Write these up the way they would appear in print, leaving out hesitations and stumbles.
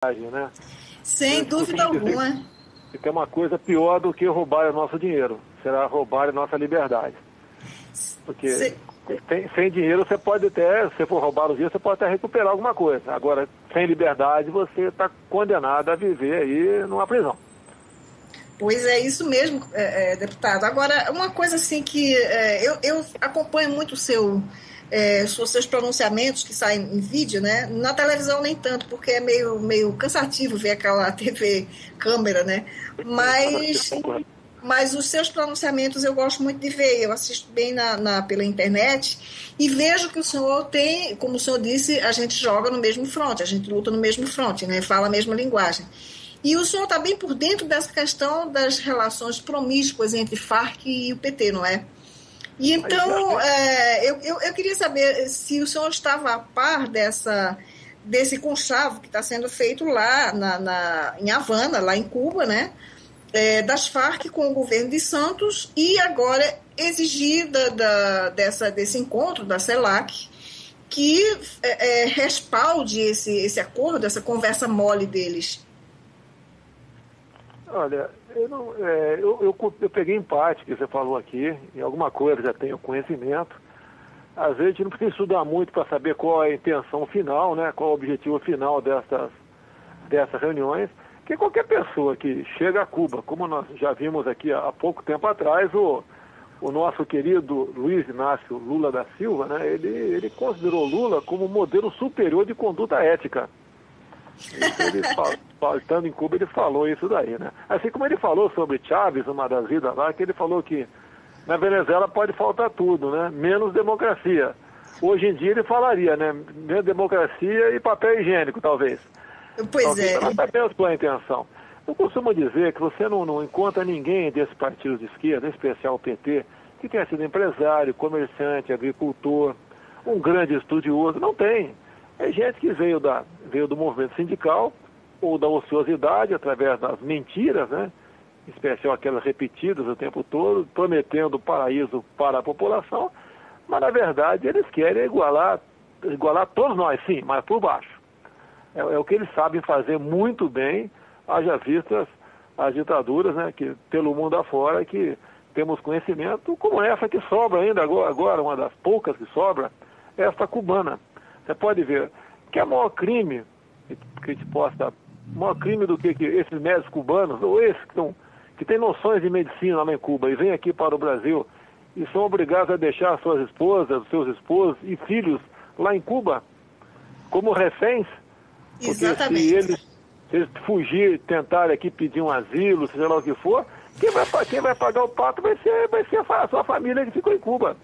né? Sem dúvida alguma. Que tem uma coisa pior do que roubar o nosso dinheiro, será roubar a nossa liberdade. Porque sem dinheiro você pode até, se for roubar o dinheiro, você pode até recuperar alguma coisa. Agora, sem liberdade, você está condenado a viver aí numa prisão. Pois é, isso mesmo, deputado. Agora, uma coisa assim que eu acompanho muito os seus pronunciamentos que saem em vídeo, né? Na televisão nem tanto, porque é meio cansativo ver aquela TV câmera, né? Mas os seus pronunciamentos eu gosto muito de ver, eu assisto bem pela internet e vejo que o senhor tem, como o senhor disse, a gente joga no mesmo fronte, a gente luta no mesmo fronte, né? Fala a mesma linguagem. E o senhor está bem por dentro dessa questão das relações promíscuas entre Farc e o PT, não é? E então, eu queria saber se o senhor estava a par desse conchavo que está sendo feito lá em Havana, lá em Cuba, né? Das Farc com o governo de Santos e agora exigir desse encontro da CELAC que respalde esse acordo, essa conversa mole deles. Olha, eu peguei em parte que você falou aqui, em alguma coisa já tenho conhecimento. Às vezes a gente não precisa estudar muito para saber qual é a intenção final, né? Qual é o objetivo final dessas reuniões. Que qualquer pessoa que chega a Cuba, como nós já vimos aqui há pouco tempo atrás, o nosso querido Luiz Inácio Lula da Silva, né? Ele considerou Lula como modelo superior de conduta ética. Estando em Cuba, ele falou isso daí, né? Assim como ele falou sobre Chávez, uma das vidas lá, que ele falou que na Venezuela pode faltar tudo, né? Menos democracia. Hoje em dia ele falaria, né? Menos democracia e papel higiênico, talvez. Pois é. Nós sabemos qual é a intenção. Eu costumo dizer que você não encontra ninguém desse partido de esquerda, em especial o PT, que tenha sido empresário, comerciante, agricultor, um grande estudioso. Não tem. É gente que veio do movimento sindical ou da ociosidade através das mentiras, né? Em especial aquelas repetidas o tempo todo, prometendo paraíso para a população, mas na verdade eles querem igualar todos nós, sim, mas por baixo. É o que eles sabem fazer muito bem, haja vistas as ditaduras, né? Que pelo mundo afora que temos conhecimento, como essa que sobra ainda agora, uma das poucas que sobra, esta cubana. Você pode ver que é o maior crime que a gente possa, maior crime do que esses médicos cubanos, ou esses que têm noções de medicina lá em Cuba e vêm aqui para o Brasil e são obrigados a deixar suas esposas, seus esposos e filhos lá em Cuba como reféns, porque Exatamente. se eles fugirem, tentarem aqui pedir um asilo, seja lá o que for, quem vai pagar o pato vai ser a sua família que ficou em Cuba.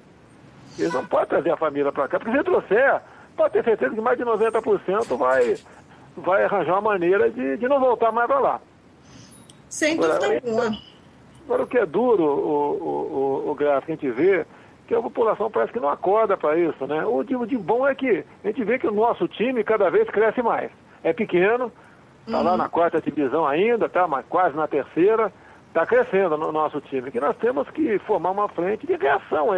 Eles não podem trazer a família para cá, porque se trouxer, pode ter certeza que mais de 90% vai arranjar uma maneira de não voltar mais para lá. Sem dúvida alguma. Agora, o que é duro, o gráfico, a gente vê que a população parece que não acorda para isso, né? O de bom é que a gente vê que o nosso time cada vez cresce mais. É pequeno, está lá na 4ª divisão ainda, tá, mas quase na 3ª, está crescendo no nosso time. Que nós temos que formar uma frente de reação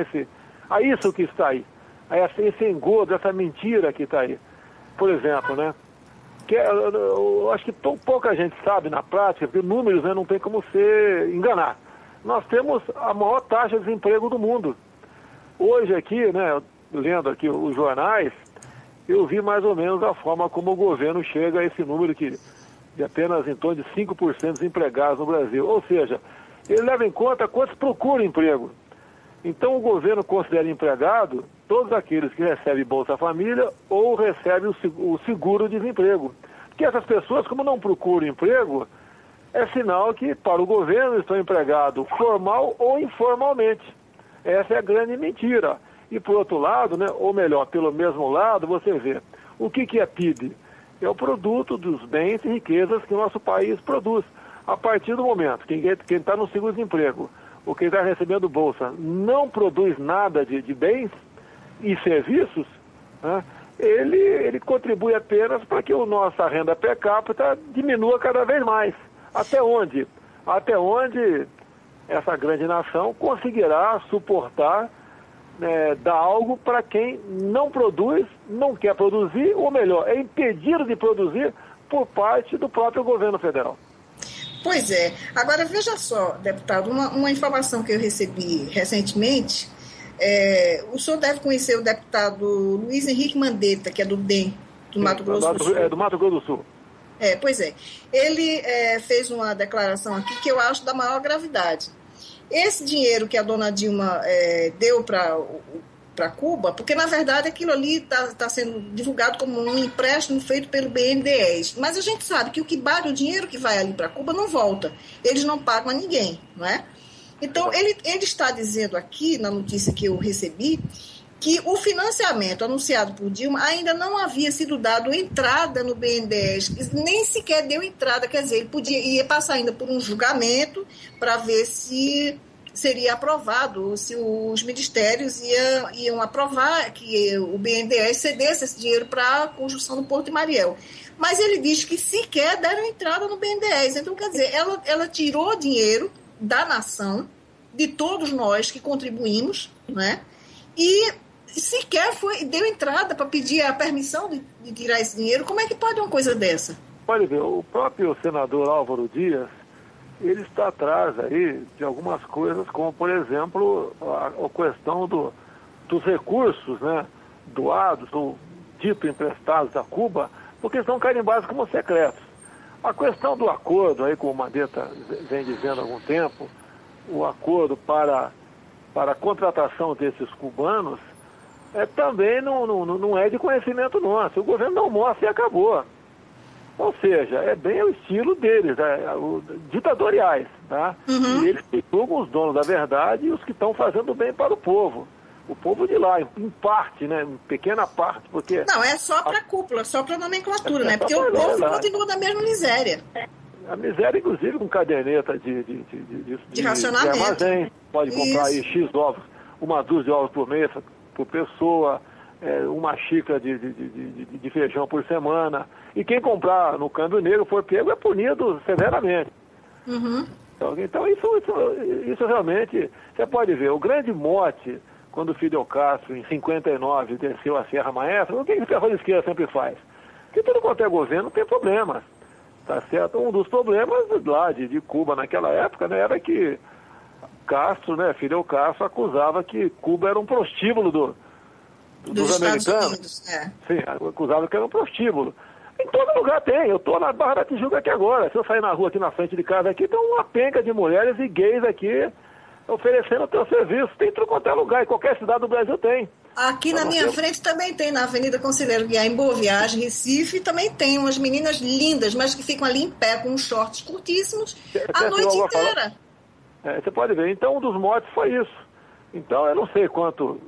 a isso que está aí. A esse engodo, essa mentira que está aí. Por exemplo, né? Que eu acho que pouca gente sabe na prática, porque números, né, não tem como se enganar. Nós temos a maior taxa de desemprego do mundo. Hoje aqui, né, lendo aqui os jornais, eu vi mais ou menos a forma como o governo chega a esse número de apenas em torno de 5% de desempregados no Brasil. Ou seja, ele leva em conta quantos procuram emprego. Então o governo considera empregado todos aqueles que recebem Bolsa Família ou recebem o seguro-desemprego. Porque essas pessoas, como não procuram emprego, é sinal que para o governo estão empregados formal ou informalmente. Essa é a grande mentira. E por outro lado, né, ou melhor, pelo mesmo lado, você vê, o que é PIB? É o produto dos bens e riquezas que o nosso país produz. A partir do momento que quem está no seguro-desemprego ou quem está recebendo Bolsa não produz nada de bens e serviços, né, ele contribui apenas para que a nossa renda per capita diminua cada vez mais. Até onde? Até onde essa grande nação conseguirá suportar, dar algo para quem não produz, não quer produzir, ou melhor, é impedido de produzir por parte do próprio governo federal. Pois é. Agora, veja só, deputado, uma informação que eu recebi recentemente, o senhor deve conhecer o deputado Luiz Henrique Mandetta, que é do DEM, do Mato Grosso do Sul. Do Mato Grosso do Sul. Pois é. Ele fez uma declaração aqui que eu acho da maior gravidade. Esse dinheiro que a dona Dilma deu para Cuba, porque na verdade aquilo ali está sendo divulgado como um empréstimo feito pelo BNDES, mas a gente sabe que o dinheiro que vai ali para Cuba não volta, eles não pagam a ninguém, não é? Então ele está dizendo aqui, na notícia que eu recebi, que o financiamento anunciado por Dilma ainda não havia sido dado entrada no BNDES, nem sequer deu entrada, quer dizer, ele ia passar ainda por um julgamento para ver se seria aprovado, se os ministérios iam aprovar que o BNDES cedesse esse dinheiro para a construção do Porto de Mariel. Mas ele diz que sequer deram entrada no BNDES. Então, quer dizer, ela tirou dinheiro da nação, de todos nós que contribuímos, né? E sequer deu entrada para pedir a permissão de tirar esse dinheiro. Como é que pode uma coisa dessa? Pode ver, o próprio senador Álvaro Dias, ele está atrás aí de algumas coisas, como, por exemplo, a questão dos recursos, né, doados ou dito emprestados a Cuba, porque estão carimbados como secretos. A questão do acordo, aí, como o Mandetta vem dizendo há algum tempo, o acordo para a contratação desses cubanos, também não é de conhecimento nosso. O governo não mostra e acabou. Ou seja, é bem o estilo deles, ditatoriais, tá? Uhum. E eles julgam os donos da verdade e os que estão fazendo bem para o povo. O povo de lá, em parte, né? Em pequena parte, porque... Não, é só para a cúpula, só para a nomenclatura, né? Porque o povo continua na mesma miséria. A miséria, inclusive, com caderneta de racionamento. De armazém. Pode comprar aí X ovos, uma dúzia de ovos por mês, por pessoa, uma xícara de feijão por semana. E quem comprar no câmbio negro for pego é punido severamente. Uhum. Então isso realmente, você pode ver, o grande mote, quando o Fidel Castro, em 59, desceu a Serra Maestra, o que o pessoal de esquerda sempre faz? Porque tudo quanto é governo tem problemas, tá certo? Um dos problemas lá de Cuba naquela época, né, era que Castro, né, Fidel Castro, acusava que Cuba era um prostíbulo dos americanos. Sim, acusava que era um prostíbulo. Em todo lugar tem. Eu estou na Barra da Tijuca aqui agora. Se eu sair na rua aqui na frente de casa aqui, tem uma penca de mulheres e gays aqui oferecendo o teu serviço. Tem tudo quanto é lugar. Em qualquer cidade do Brasil tem. Aqui na minha frente também tem, na Avenida Conselheiro Guiar, em Boa Viagem, Recife, também tem umas meninas lindas, mas que ficam ali em pé com shorts curtíssimos a noite inteira. Você pode ver. Então, um dos motes foi isso. Então, eu não sei quanto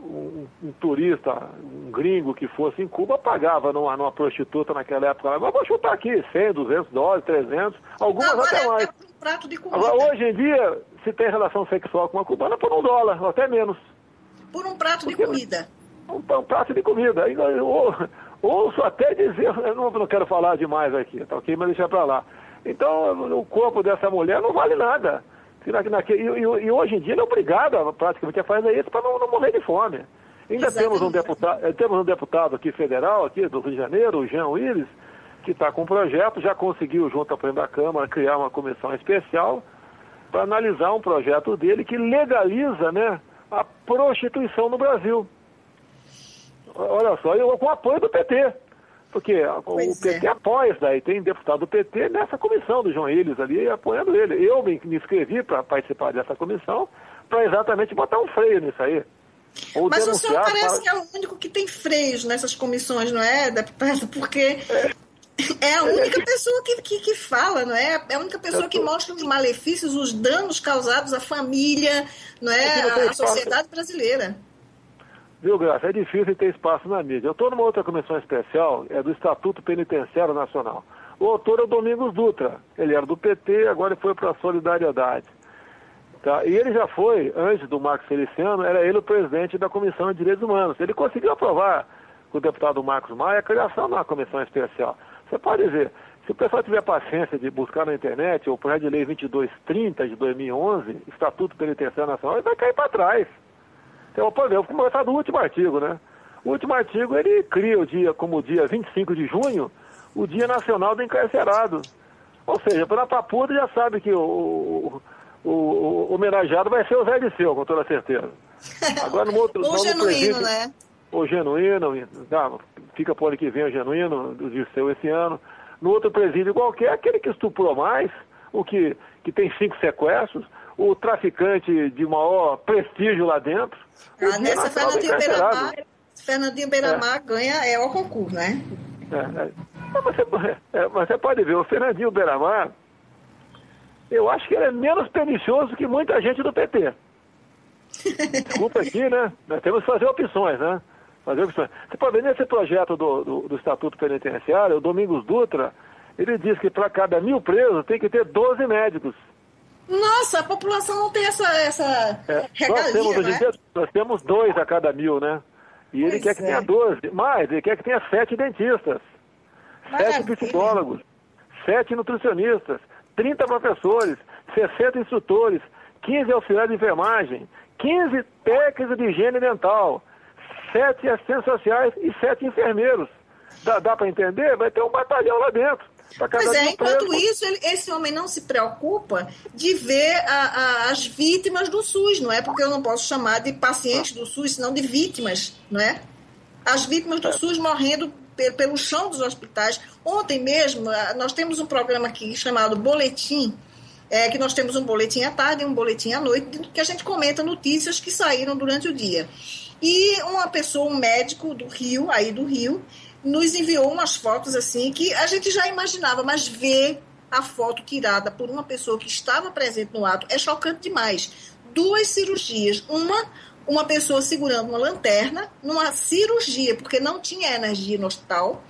um turista, um gringo que fosse em Cuba, pagava numa prostituta naquela época. Mas vou chutar aqui, 100, 200 dólares, 300, algumas agora até mais. Um prato de comida. Agora, hoje em dia, se tem relação sexual com uma cubana, por $1, ou até menos. Por um prato de comida. Um prato de comida. Eu ouço até dizer, eu não quero falar demais aqui, tá ok? Mas deixa pra lá. Então, o corpo dessa mulher não vale nada. E hoje em dia ele é obrigado praticamente a fazer isso para não morrer de fome. Ainda temos um deputado aqui federal, aqui do Rio de Janeiro, o Jean Willis, que está com um projeto, já conseguiu, junto ao presidente da Câmara, criar uma comissão especial para analisar um projeto dele que legaliza, né, a prostituição no Brasil. Olha só, com o apoio do PT. Porque o PT apoia isso daí, tem deputado do PT nessa comissão do João Willis ali, apoiando ele. Eu me inscrevi para participar dessa comissão, para exatamente botar um freio nisso aí. Mas o senhor parece que é o único que tem freios nessas comissões, não é, deputado? Porque é a única pessoa que fala, não é? É a única pessoa que mostra os malefícios, os danos causados à família, não é? À sociedade brasileira. Viu, Graça? É difícil ter espaço na mídia. Eu estou numa outra comissão especial, do Estatuto Penitenciário Nacional. O autor é o Domingos Dutra. Ele era do PT, agora ele foi para a Solidariedade. Tá? E ele já foi, antes do Marcos Feliciano, era ele o presidente da Comissão de Direitos Humanos. Ele conseguiu aprovar com o deputado Marcos Maia a criação de uma comissão especial. Você pode ver, se o pessoal tiver paciência de buscar na internet o projeto de lei 2230 de 2011, Estatuto Penitenciário Nacional, ele vai cair para trás. Então, eu vou começar do último artigo, né? O último artigo, ele cria como dia 25 de junho o Dia Nacional do Encarcerado. Ou seja, pela papuda já sabe que o homenageado vai ser o Zé Disseu, com toda certeza. Agora no outro... Ou genuíno, né? Ou genuíno, fica por ano que vem o genuíno, do Disseu esse ano. No outro presídio qualquer, aquele que estuprou mais, o que tem 5 sequestros, o traficante de maior prestígio lá dentro. Nessa Fernandinho Beiramar ganha o concurso, né? Mas você pode ver, o Fernandinho Beiramar, eu acho que ele é menos pernicioso que muita gente do PT. Desculpa aqui, né? Nós temos que fazer opções, né? Você pode ver nesse projeto do Estatuto Penitenciário, o Domingos Dutra, ele diz que para cada 1.000 presos tem que ter 12 médicos. Nossa, a população não tem essa regalia, né? Nós temos 2 a cada 1.000, né? E ele quer que tenha 12. Mas ele quer que tenha 7 dentistas, 7 psicólogos, 7 nutricionistas, 30 professores, 60 instrutores, 15 auxiliares de enfermagem, 15 técnicos de higiene dental, 7 assistentes sociais e 7 enfermeiros. Dá para entender? Vai ter um batalhão lá dentro. Pois é, enquanto isso, esse homem não se preocupa de ver as vítimas do SUS, não é? Porque eu não posso chamar de pacientes do SUS, senão de vítimas, não é? As vítimas do SUS morrendo pelo chão dos hospitais. Ontem mesmo, nós temos um programa aqui chamado Boletim, que nós temos um boletim à tarde e um boletim à noite, que a gente comenta notícias que saíram durante o dia. E uma pessoa, um médico do Rio, nos enviou umas fotos assim que a gente já imaginava, mas ver a foto tirada por uma pessoa que estava presente no ato é chocante demais. 2 cirurgias, uma pessoa segurando uma lanterna numa cirurgia, porque não tinha energia no hospital,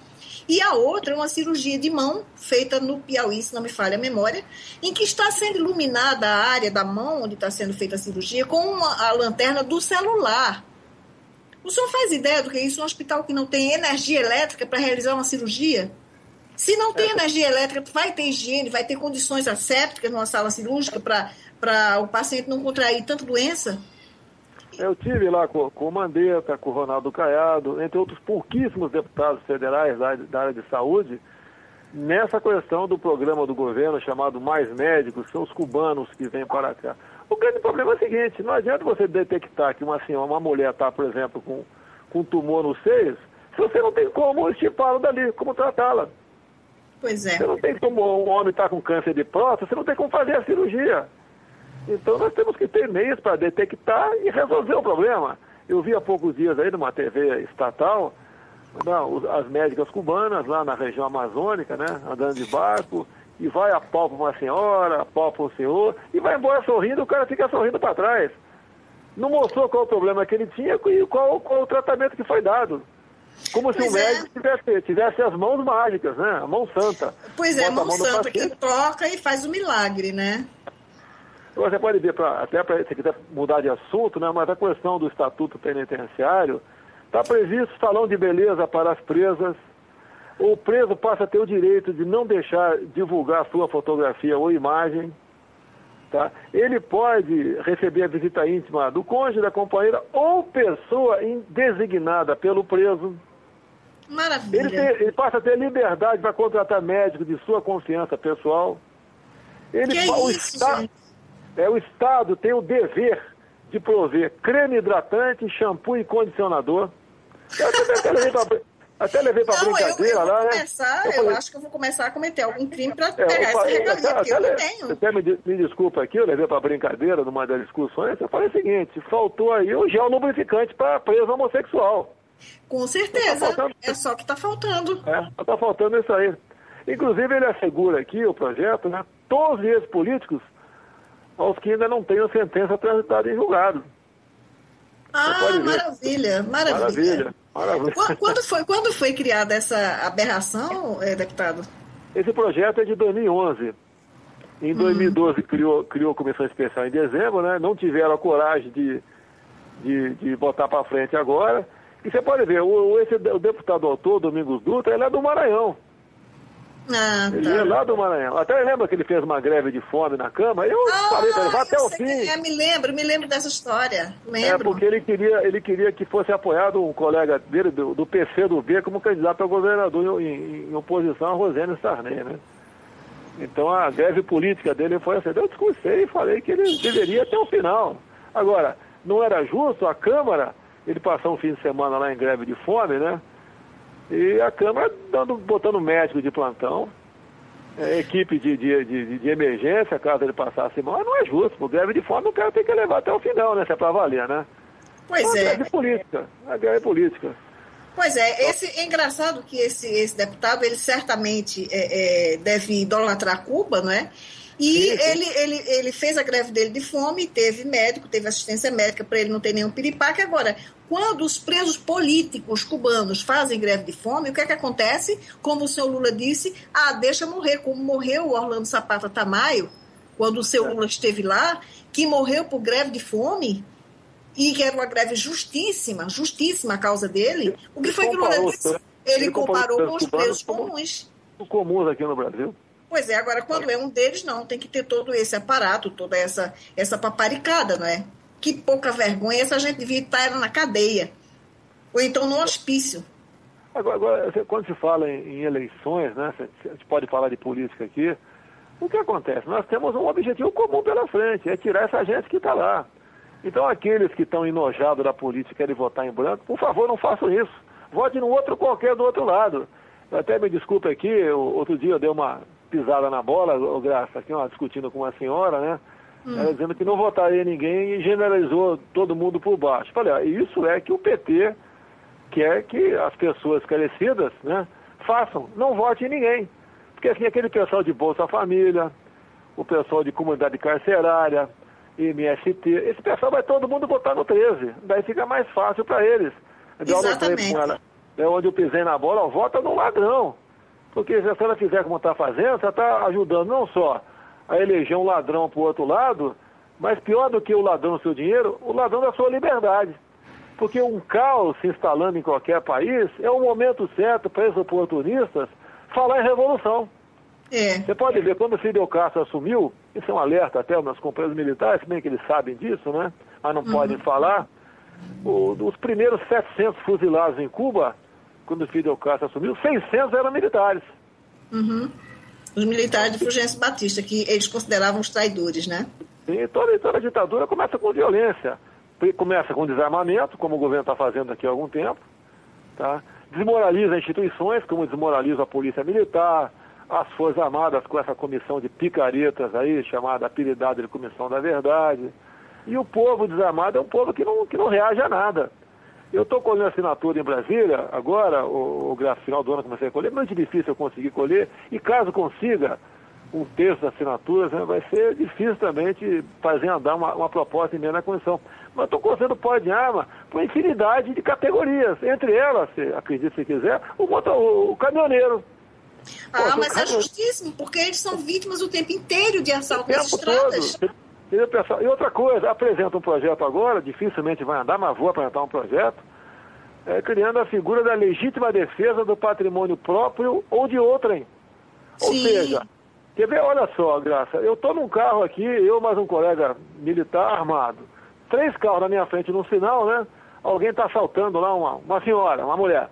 e a outra é uma cirurgia de mão, feita no Piauí, se não me falha a memória, em que está sendo iluminada a área da mão onde está sendo feita a cirurgia com a lanterna do celular. O senhor faz ideia do que é isso? Um hospital que não tem energia elétrica para realizar uma cirurgia? Se não tem energia elétrica, vai ter higiene, vai ter condições assépticas numa sala cirúrgica para o paciente não contrair tanta doença? Eu tive lá com o Mandetta, com o Ronaldo Caiado, entre outros pouquíssimos deputados federais da área de saúde, nessa questão do programa do governo chamado Mais Médicos, que são os cubanos que vêm para cá. O grande problema é o seguinte, não adianta você detectar que uma mulher está, por exemplo, com um tumor nos seios, se você não tem como estipá-lo dali, como tratá-la. Pois é. Você não tem como, um homem está com câncer de próstata, você não tem como fazer a cirurgia. Então nós temos que ter meios para detectar e resolver o problema. Eu vi há poucos dias aí numa TV estatal, as médicas cubanas lá na região amazônica, né, andando de barco, e vai a pau para uma senhora, a pau para um senhor, e vai embora sorrindo, o cara fica sorrindo para trás. Não mostrou qual o problema que ele tinha e qual o tratamento que foi dado. Como se o médico tivesse as mãos mágicas, né? A mão santa. Pois é, a mão santa que toca e faz o milagre, né? Você pode ver, até para você quiser mudar de assunto, né? Mas a questão do Estatuto Penitenciário, está previsto salão de beleza para as presas. O preso passa a ter o direito de não deixar divulgar sua fotografia ou imagem. Tá? Ele pode receber a visita íntima do cônjuge, da companheira ou pessoa designada pelo preso. Maravilha. Ele passa a ter liberdade para contratar médico de sua confiança pessoal. O Estado tem o dever de prover creme hidratante, shampoo e condicionador. Até levei para brincadeira lá, né? Eu acho que eu vou começar a cometer algum crime para pegar essa regalia, porque eu não tenho. Até me desculpa aqui, eu levei para brincadeira numa das discussões, eu falei o seguinte, faltou aí o gel lubrificante para preso homossexual. Com certeza, é só que está faltando. Está faltando isso aí. Inclusive ele assegura aqui, o projeto, né, todos os ex-políticos, aos que ainda não tenham sentença transitada em julgado. Maravilha. Quando foi criada essa aberração, deputado? Esse projeto é de 2011. Em 2012 criou a comissão especial em dezembro, né? Não tiveram a coragem de botar para frente agora. E você pode ver, o deputado autor, Domingos Dutra, ele é do Maranhão. Ah, Ele tá. é lá do Maranhão. Até lembra que ele fez uma greve de fome na Câmara? Eu falei para ele, vá até o fim. Me lembro dessa história. É Lembro. porque ele queria que fosse apoiado um colega dele do PC do B como candidato a governador em oposição a Rosane Sarney, né? Então a greve política dele foi assim. Eu discursei e falei que ele deveria até o final. Agora, não era justo a Câmara, ele passou um fim de semana lá em greve de fome, né? E a Câmara botando médico de plantão, equipe de emergência, caso ele passasse mal, não é justo. Por greve de fome o cara tem que levar até o final, né? Se é pra valer, né? Pois é. Greve política. A greve política. Pois é, é engraçado que esse deputado, ele certamente deve idolatrar Cuba, não é? E sim. ele fez a greve dele de fome, teve médico, teve assistência médica para ele não ter nenhum piripaque. Agora, quando os presos políticos cubanos fazem greve de fome, o que é que acontece? Como o senhor Lula disse, deixa morrer, como morreu o Orlando Zapata Tamayo, quando o seu Lula esteve lá, que morreu por greve de fome, e que era uma greve justíssima a causa dele. O que foi que o Lula disse? Ele comparou com os presos comuns. Comuns aqui no Brasil. Pois é, agora quando é um deles, não, tem que ter todo esse aparato, toda essa paparicada, não é? Que pouca vergonha, essa gente devia estar na cadeia, ou então no hospício. Agora quando se fala em eleições, né, a gente pode falar de política aqui, o que acontece? Nós temos um objetivo comum pela frente, é tirar essa gente que está lá. Então aqueles que estão enojados da política e querem votar em branco, por favor, não façam isso. Vote no outro qualquer do outro lado. Eu até me desculpe aqui, outro dia eu dei uma pisada na bola, Graça, aqui, discutindo com uma senhora, né? Ela dizendo que não votaria ninguém e generalizou todo mundo por baixo. Falei, isso é que o PT quer que as pessoas esclarecidas, né, façam, não vote em ninguém. Porque assim, aquele pessoal de Bolsa Família, o pessoal de comunidade carcerária, MST, esse pessoal vai todo mundo votar no 13. Daí fica mais fácil para eles. Exatamente. É onde eu pisei na bola, vota no ladrão. Porque se ela fizer como está fazendo, você está ajudando não só a eleger um ladrão para o outro lado, mas pior do que o ladrão do seu dinheiro, o ladrão da sua liberdade. Porque um caos se instalando em qualquer país é o momento certo para esses oportunistas falar em revolução. Você pode ver, quando o Fidel Castro assumiu, isso é um alerta até aos meus companheiros militares, se bem que eles sabem disso, né? Mas não podem falar, os primeiros 700 fuzilados em Cuba, quando o Fidel Castro assumiu, 600 eram militares. Os militares de Fulgêncio Batista, que eles consideravam os traidores, né? Sim, toda ditadura começa com violência. Começa com desarmamento, como o governo está fazendo aqui há algum tempo, tá? Desmoraliza instituições, como desmoraliza a polícia militar, as Forças Armadas com essa comissão de picaretas aí, chamada apelidada de Comissão da Verdade. E o povo desarmado é um povo que não reage a nada. Eu estou colhendo assinatura em Brasília, agora, o final do ano comecei a colher, muito difícil eu conseguir colher, e caso consiga um terço das assinaturas, né, vai ser difícil também de fazer andar uma proposta em emenda à Constituição. Mas estou concedendo pó de arma para uma infinidade de categorias, entre elas, acredite se quiser, o caminhoneiro. Mas é justíssimo, porque eles são vítimas o tempo inteiro de assalto nas estradas. E outra coisa, apresenta um projeto agora, dificilmente vai andar, mas vou apresentar um projeto, criando a figura da legítima defesa do patrimônio próprio ou de outrem. Ou seja, quer ver, olha só, Graça, eu estou num carro aqui, eu mais um colega militar armado, 3 carros na minha frente no sinal, né? Alguém está assaltando lá uma senhora, uma mulher.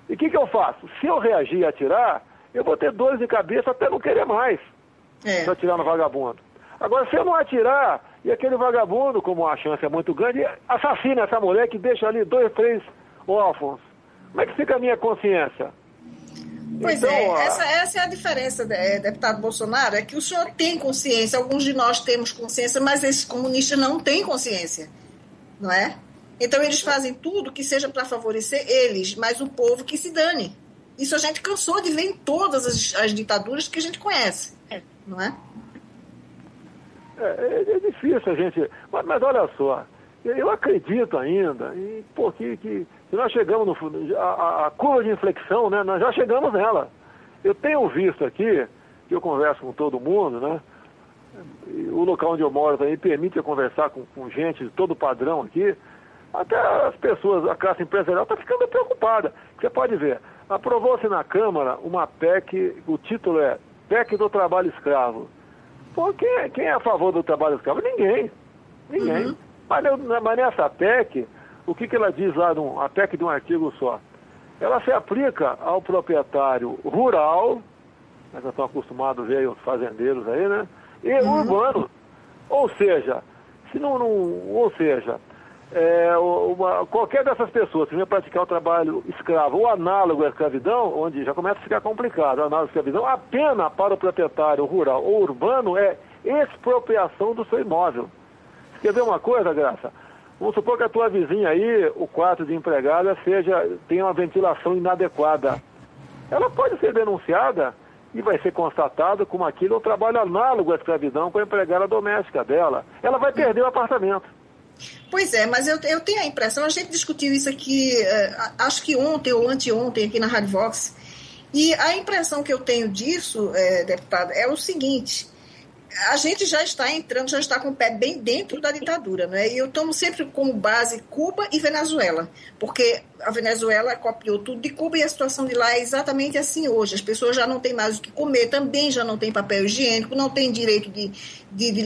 E o que eu faço? Se eu reagir e atirar, eu vou ter dores de cabeça até não querer mais para atirar no vagabundo. Agora, se eu não atirar, e aquele vagabundo, como a chance é muito grande, assassina essa mulher que deixa ali 2, 3 órfãos. Como é que fica a minha consciência? Pois então, essa é a diferença, deputado Bolsonaro, é que o senhor tem consciência, alguns de nós temos consciência, mas esses comunistas não têm consciência, não é? Então eles fazem tudo que seja para favorecer eles, mas o povo que se dane. Isso a gente cansou de ver em todas as ditaduras que a gente conhece, não é? É difícil a gente... Mas olha só, eu acredito ainda que nós chegamos no fundo, a curva de inflexão, né, nós já chegamos nela. Eu tenho visto aqui, que eu converso com todo mundo, né, o local onde eu moro também permite eu conversar com gente de todo padrão aqui, até as pessoas, a classe empresarial está ficando preocupada. Você pode ver, Aprovou-se na Câmara uma PEC, o título é PEC do Trabalho Escravo. Pô, quem é a favor do trabalho escravo? Ninguém. Uhum. Mas nessa PEC, o que ela diz lá, a PEC de um artigo só? Ela se aplica ao proprietário rural, nós já estamos acostumados a ver os fazendeiros aí, né? E urbano. Ou seja, qualquer dessas pessoas que venha praticar o trabalho escravo ou análogo à escravidão, onde já começa a ficar complicado, análogo à escravidão, a pena para o proprietário rural ou urbano é expropriação do seu imóvel. Você quer ver uma coisa, Graça? Vamos supor que a tua vizinha aí, o quarto de empregada, tenha uma ventilação inadequada. Ela pode ser denunciada e vai ser constatado como aquilo é um trabalho análogo à escravidão com a empregada doméstica dela. Ela vai perder o apartamento. Pois é, mas eu tenho a impressão, a gente discutiu isso aqui, acho que ontem ou anteontem aqui na Rádio Vox, e a impressão que eu tenho disso, deputado, é o seguinte: a gente já está com o pé bem dentro da ditadura, né? E eu tomo sempre como base Cuba e Venezuela, porque a Venezuela copiou tudo de Cuba e a situação de lá é exatamente assim hoje. As pessoas já não têm mais o que comer, também já não têm papel higiênico, não têm direito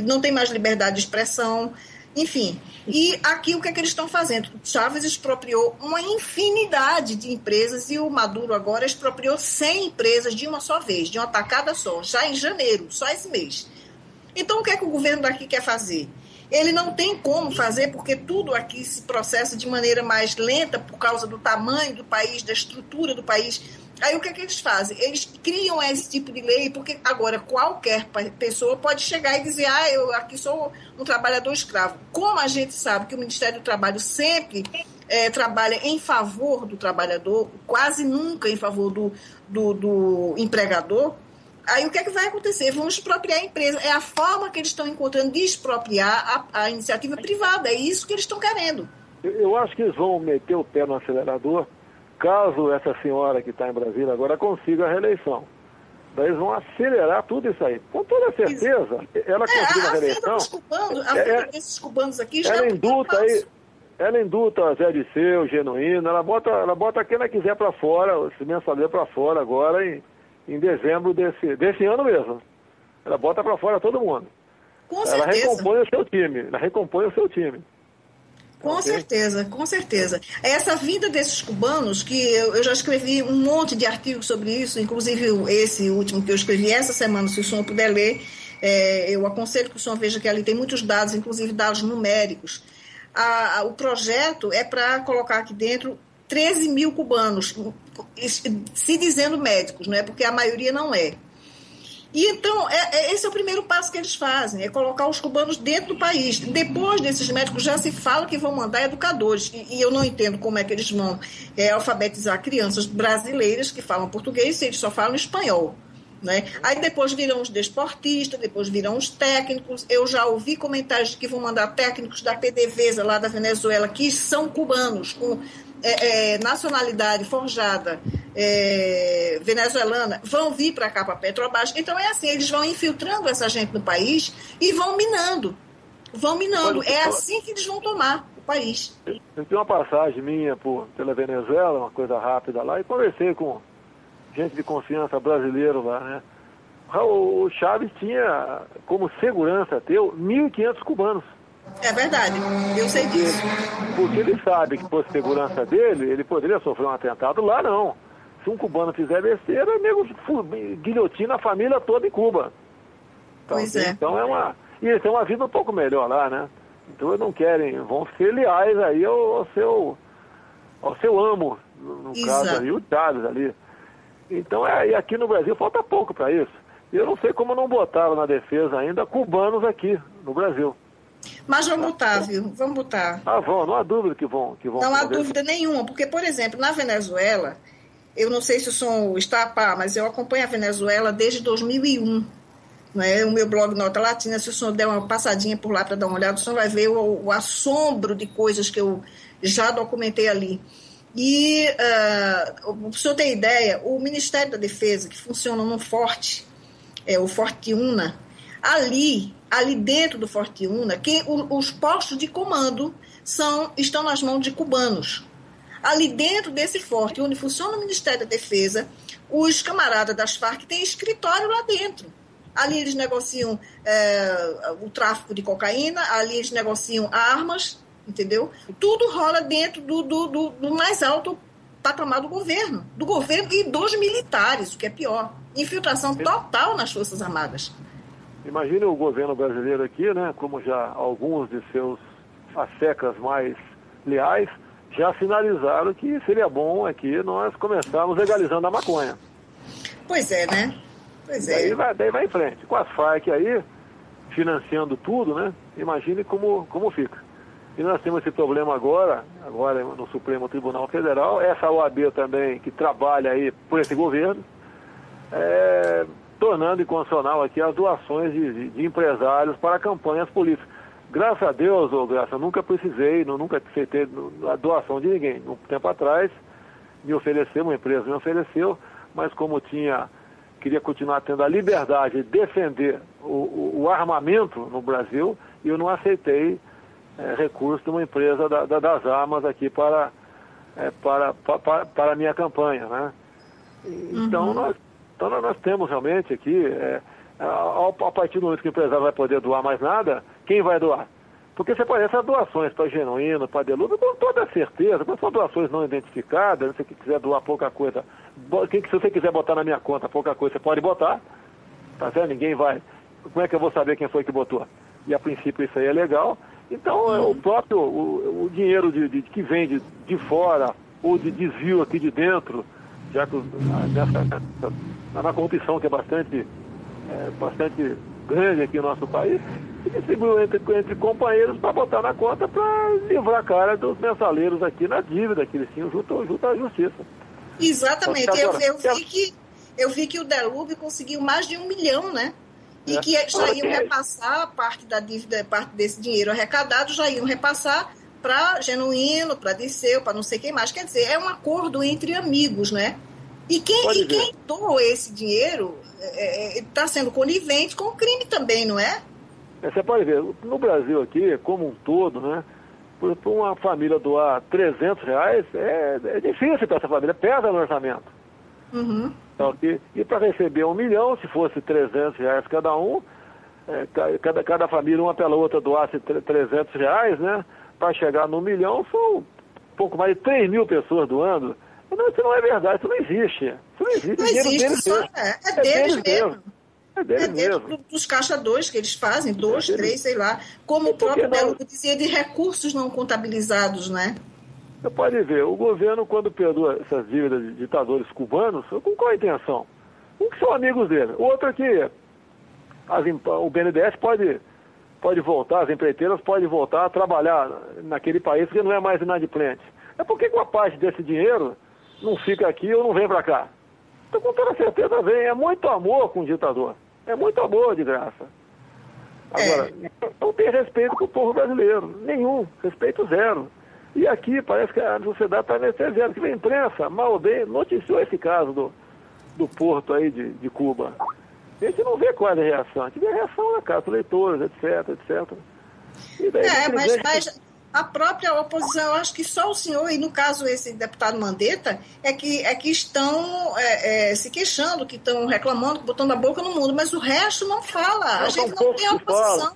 não tem mais liberdade de expressão, enfim. E aqui o que é que eles estão fazendo? Chávez expropriou uma infinidade de empresas e o Maduro agora expropriou 100 empresas de uma só vez, de uma tacada só, já em janeiro, só esse mês. Então, o que é que o governo daqui quer fazer? Ele não tem como fazer, porque tudo aqui se processa de maneira mais lenta por causa do tamanho do país, da estrutura do país. Aí, o que é que eles fazem? Eles criam esse tipo de lei, porque agora qualquer pessoa pode chegar e dizer: eu aqui sou um trabalhador escravo. Como a gente sabe que o Ministério do Trabalho sempre trabalha em favor do trabalhador, quase nunca em favor do empregador, aí o que é que vai acontecer? Vão expropriar a empresa. É a forma que eles estão encontrando de expropriar a iniciativa privada. É isso que eles estão querendo. Eu acho que eles vão meter o pé no acelerador caso essa senhora que está em Brasília agora consiga a reeleição. Daí eles vão acelerar tudo isso aí. Com toda certeza, ela conseguiu a reeleição. A vida desses cubanos aqui já ela induta Zé Disseu, Genuíno, ela bota quem ela quiser para fora, esse mensalão para fora agora em dezembro desse ano mesmo. Ela bota para fora todo mundo. Com certeza. Ela recompõe o seu time. Com certeza, com certeza. Essa vida desses cubanos, que eu já escrevi um monte de artigos sobre isso, inclusive esse último que eu escrevi essa semana, se o senhor puder ler, eu aconselho que o senhor veja que ali tem muitos dados, inclusive dados numéricos. O projeto é para colocar aqui dentro 13 mil cubanos, se dizendo médicos, não é? Porque a maioria não é. E então, esse é o primeiro passo que eles fazem, é colocar os cubanos dentro do país. Depois desses médicos já se fala que vão mandar educadores, e eu não entendo como é que eles vão alfabetizar crianças brasileiras que falam português se eles só falam espanhol. Né? Aí depois virão os desportistas, depois virão os técnicos. Eu já ouvi comentários de que vão mandar técnicos da PDVSA lá da Venezuela, que são cubanos, com nacionalidade forjada venezuelana, vão vir para cá, para Petrobras. Então é assim, eles vão infiltrando essa gente no país e vão minando. É assim que eles vão tomar o país. Eu tenho uma passagem minha pela Venezuela, uma coisa rápida lá, e conversei com gente de confiança brasileiro lá, né? O Chávez tinha como segurança 1.500 cubanos. É verdade, eu sei disso. Porque ele sabe que por segurança dele, ele poderia sofrer um atentado lá, não. Se um cubano fizer besteira, o nego guilhotina a família toda em Cuba. Então, pois é. Então e eles têm uma vida um pouco melhor lá, né? Então eles não querem, vão ser leais aí ao seu amo, no caso ali, o Chávez ali. Então, e aqui no Brasil falta pouco para isso. Eu não sei como não botaram na defesa ainda cubanos aqui no Brasil. Mas vamos botar, viu? Vamos botar. Não há dúvida que vão. Não há dúvida nenhuma, porque, por exemplo, na Venezuela, eu não sei se o som está a par, mas eu acompanho a Venezuela desde 2001. Né? O meu blog Nota Latina, se o senhor der uma passadinha por lá para dar uma olhada, o senhor vai ver o assombro de coisas que eu já documentei ali. E, para o senhor ter ideia, o Ministério da Defesa, que funciona num forte, o Forte Una, ali dentro do Forte Una, os postos de comando estão nas mãos de cubanos. Ali dentro desse forte, onde funciona o Ministério da Defesa, os camaradas das Farc têm escritório lá dentro. Ali eles negociam o tráfico de cocaína, ali eles negociam armas, entendeu? Tudo rola dentro do mais alto patamar do governo e dos militares, o que é pior. Infiltração total nas Forças Armadas. Imagine o governo brasileiro aqui, né, como já alguns de seus assecas mais leais já sinalizaram que seria bom aqui nós começarmos legalizando a maconha. Pois é, né? Pois é. Daí vai em frente. Com as Farc aí, financiando tudo, né? Imagine como fica. E nós temos esse problema agora no Supremo Tribunal Federal, essa OAB também, que trabalha aí por esse governo, tornando inconstitucional aqui as doações de empresários para campanhas políticas. Graças a Deus, eu nunca precisei, nunca aceitei a doação de ninguém. Um tempo atrás, uma empresa me ofereceu, mas como queria continuar tendo a liberdade de defender o armamento no Brasil, eu não aceitei recurso de uma empresa das armas aqui para a minha campanha, né? Então, nós temos realmente aqui, a partir do momento que o empresário vai poder doar mais nada, quem vai doar? Porque você pode essas doações para Genuíno, para Delúbio, com toda certeza, mas são doações não identificadas, se você quiser doar pouca coisa, se você quiser botar na minha conta pouca coisa, você pode botar, tá certo? Ninguém vai. Como é que eu vou saber quem foi que botou? E a princípio isso aí é legal. Então, o próprio o dinheiro que vem de fora, ou de desvio aqui de dentro, já que na corrupção que é bastante grande aqui no nosso país, e distribuiu entre companheiros para botar na conta para livrar a cara dos mensaleiros aqui na dívida que eles tinham junto à justiça. Exatamente. Eu vi que o Delúbio conseguiu mais de 1 milhão, né? E que já iam repassar parte da dívida, parte desse dinheiro arrecadado, já iam repassar para Genuíno, para Disseu, para não sei quem mais. Quer dizer, é um acordo entre amigos, né? E quem doou esse dinheiro está sendo conivente com o crime também, não é? Você pode ver, no Brasil aqui, como um todo, né? Para uma família doar R$300, é difícil para essa família, pesa no orçamento. Uhum. Então, e para receber 1 milhão, se fosse R$300 cada um, cada família, uma pela outra, doasse R$300, né? Para chegar no 1 milhão, são um pouco mais de 3 mil pessoas doando. Não, isso não é verdade, isso não existe. Isso não existe. Não existe, é deles mesmo. É deles mesmo. Dos caixa 2 que eles fazem, 2, 3, sei lá. Como o próprio Belo dizia, de recursos não contabilizados, né? Você pode ver, o governo, quando perdoa essas dívidas de ditadores cubanos, com qual a intenção? Um que são amigos dele. O outro aqui, o BNDES pode voltar, as empreiteiras podem voltar a trabalhar naquele país que não é mais inadimplente. É porque uma parte desse dinheiro não fica aqui ou não vem para cá. Então, com toda certeza vem. É muito amor com o ditador. É muito amor de graça. Agora, não tem respeito com o povo brasileiro. Nenhum. Respeito zero. E aqui parece que a sociedade está anestesiada. Que a imprensa, mal ou bem, noticiou esse caso do porto aí de Cuba. A gente não vê qual é a reação. A gente vê a reação na casa dos leitores, etc. E daí, mas a própria oposição, eu acho que só o senhor, e no caso esse deputado Mandetta, é que estão se queixando, que estão reclamando, botando a boca no mundo, mas o resto não fala. A gente não tem oposição.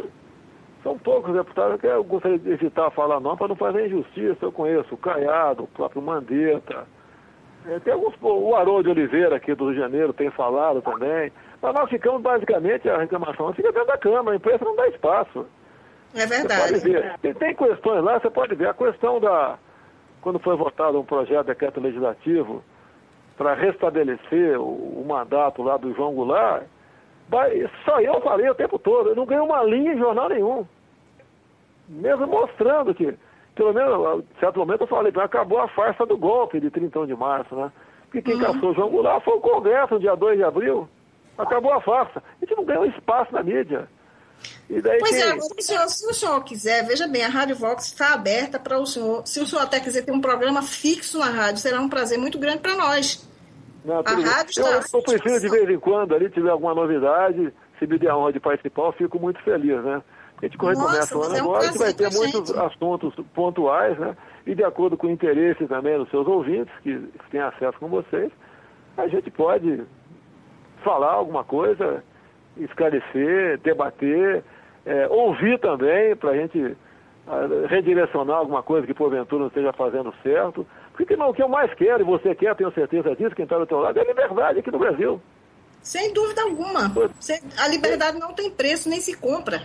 São poucos deputados que eu gostaria de evitar falar não, para não fazer injustiça. Eu conheço o Caiado, o próprio Mandetta. Tem alguns, o Haroldo de Oliveira aqui do Rio de Janeiro tem falado também. Mas nós ficamos, basicamente, a reclamação fica dentro da Câmara, a imprensa não dá espaço. É verdade. Você pode ver. Tem questões lá, você pode ver. A questão quando foi votado um projeto de decreto legislativo para restabelecer o mandato lá do João Goulart, só eu falei o tempo todo. Eu não ganhei uma linha em jornal nenhum. Mesmo mostrando que, pelo menos, em certo momento eu falei, acabou a farsa do golpe de 31 de março, né? Porque quem caçou o João Goulart foi o Congresso, no dia 2 de abril. Acabou a farsa. A gente não ganhou espaço na mídia. E daí se o senhor quiser, veja bem, a Rádio Vox está aberta para o senhor. Se o senhor até quiser ter um programa fixo na rádio, será um prazer muito grande para nós. Não, eu prefiro de vez em quando, ali, tiver alguma novidade, se me der a honra de participar, eu fico muito feliz, né? A gente recomeça o ano agora, a gente vai ter muitos assuntos pontuais, né? E de acordo com o interesse também dos seus ouvintes, que têm acesso com vocês, a gente pode falar alguma coisa, esclarecer, debater, ouvir também, para a gente redirecionar alguma coisa que porventura não esteja fazendo certo. Porque não, o que eu mais quero, e você quer, tenho certeza disso, quem está do teu lado, é a liberdade aqui no Brasil. Sem dúvida alguma. A liberdade não tem preço, nem se compra.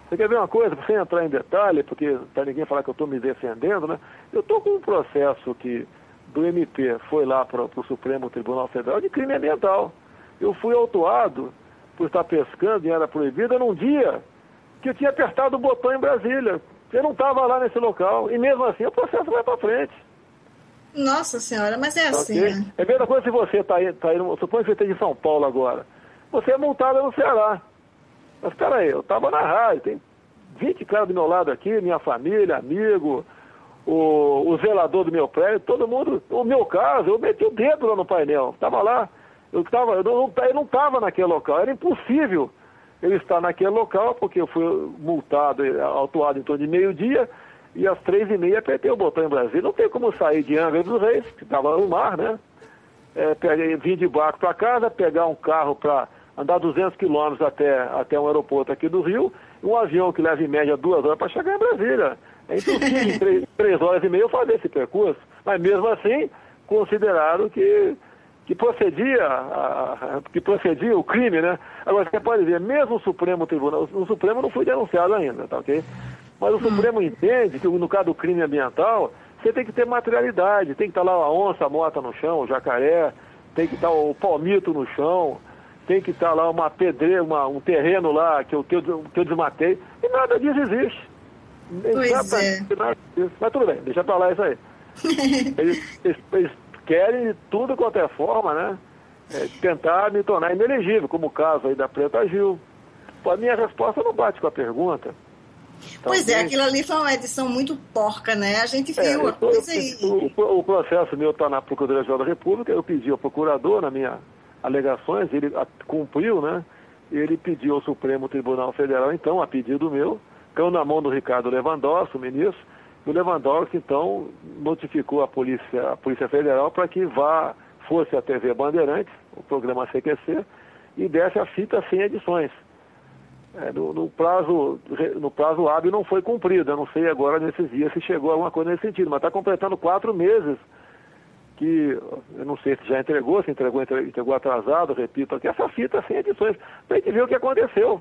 Você quer ver uma coisa, para você entrar em detalhe, porque para ninguém falar que eu estou me defendendo, né? Eu estou com um processo que do MP foi lá para o Supremo Tribunal Federal de crime ambiental. Eu fui autuado por estar pescando em área proibida num dia que eu tinha apertado o botão em Brasília. Eu não estava lá nesse local. E mesmo assim o processo vai para frente. Nossa Senhora, mas é assim, okay? Né? É a mesma coisa se você está aí, suponha que você esteja em São Paulo agora. Você é multado no Ceará. Mas peraí, eu estava na rádio, tem 20 caras do meu lado aqui, minha família, amigo, o zelador do meu prédio, todo mundo, o meu caso, eu meti o dedo lá no painel, estava lá, eu não estava naquele local, era impossível eu estar naquele local, porque eu fui multado, autuado em torno de meio-dia, e às 3h30 apertei o botão em Brasília, não tem como sair de Angra dos Reis, que estava no mar, né? Vim de barco para casa, pegar um carro para andar 200 quilômetros até um aeroporto aqui do Rio, um avião que leva em média 2 horas para chegar em Brasília. É impossível em 3 horas e meia eu fazer esse percurso. Mas mesmo assim, consideraram que procedia o crime, né? Agora, você pode ver, mesmo o Supremo Tribunal, o Supremo não foi denunciado ainda, tá ok? Mas o Supremo entende que no caso do crime ambiental, você tem que ter materialidade, tem que estar lá a onça morta no chão, o jacaré, tem que estar o palmito no chão, tem que estar lá uma pedreira, um terreno lá que eu desmatei, e nada disso existe. Nada disso. Mas tudo bem, deixa pra lá isso aí. Eles querem de tudo quanto é forma, né? Tentar me tornar inelegível, como o caso aí da Preta Gil. A minha resposta não bate com a pergunta. Pois aquilo ali foi uma edição muito porca, né? A gente viu a coisa aí. O processo meu está na Procuradoria-Geral da República, eu pedi ao procurador, na minha alegações, ele cumpriu, né? Ele pediu ao Supremo Tribunal Federal, então, a pedido meu, caiu na mão do Ricardo Lewandowski, o ministro, e o Lewandowski, então, notificou a Polícia Federal para que fosse a TV Bandeirantes, o programa CQC, e desse a fita sem edições. No prazo hábil não foi cumprido, eu não sei agora nesses dias se chegou a alguma coisa nesse sentido, mas está completando 4 meses que, eu não sei se já entregou, se entregou atrasado, repito aqui, essa fita sem edições, para a gente ver o que aconteceu,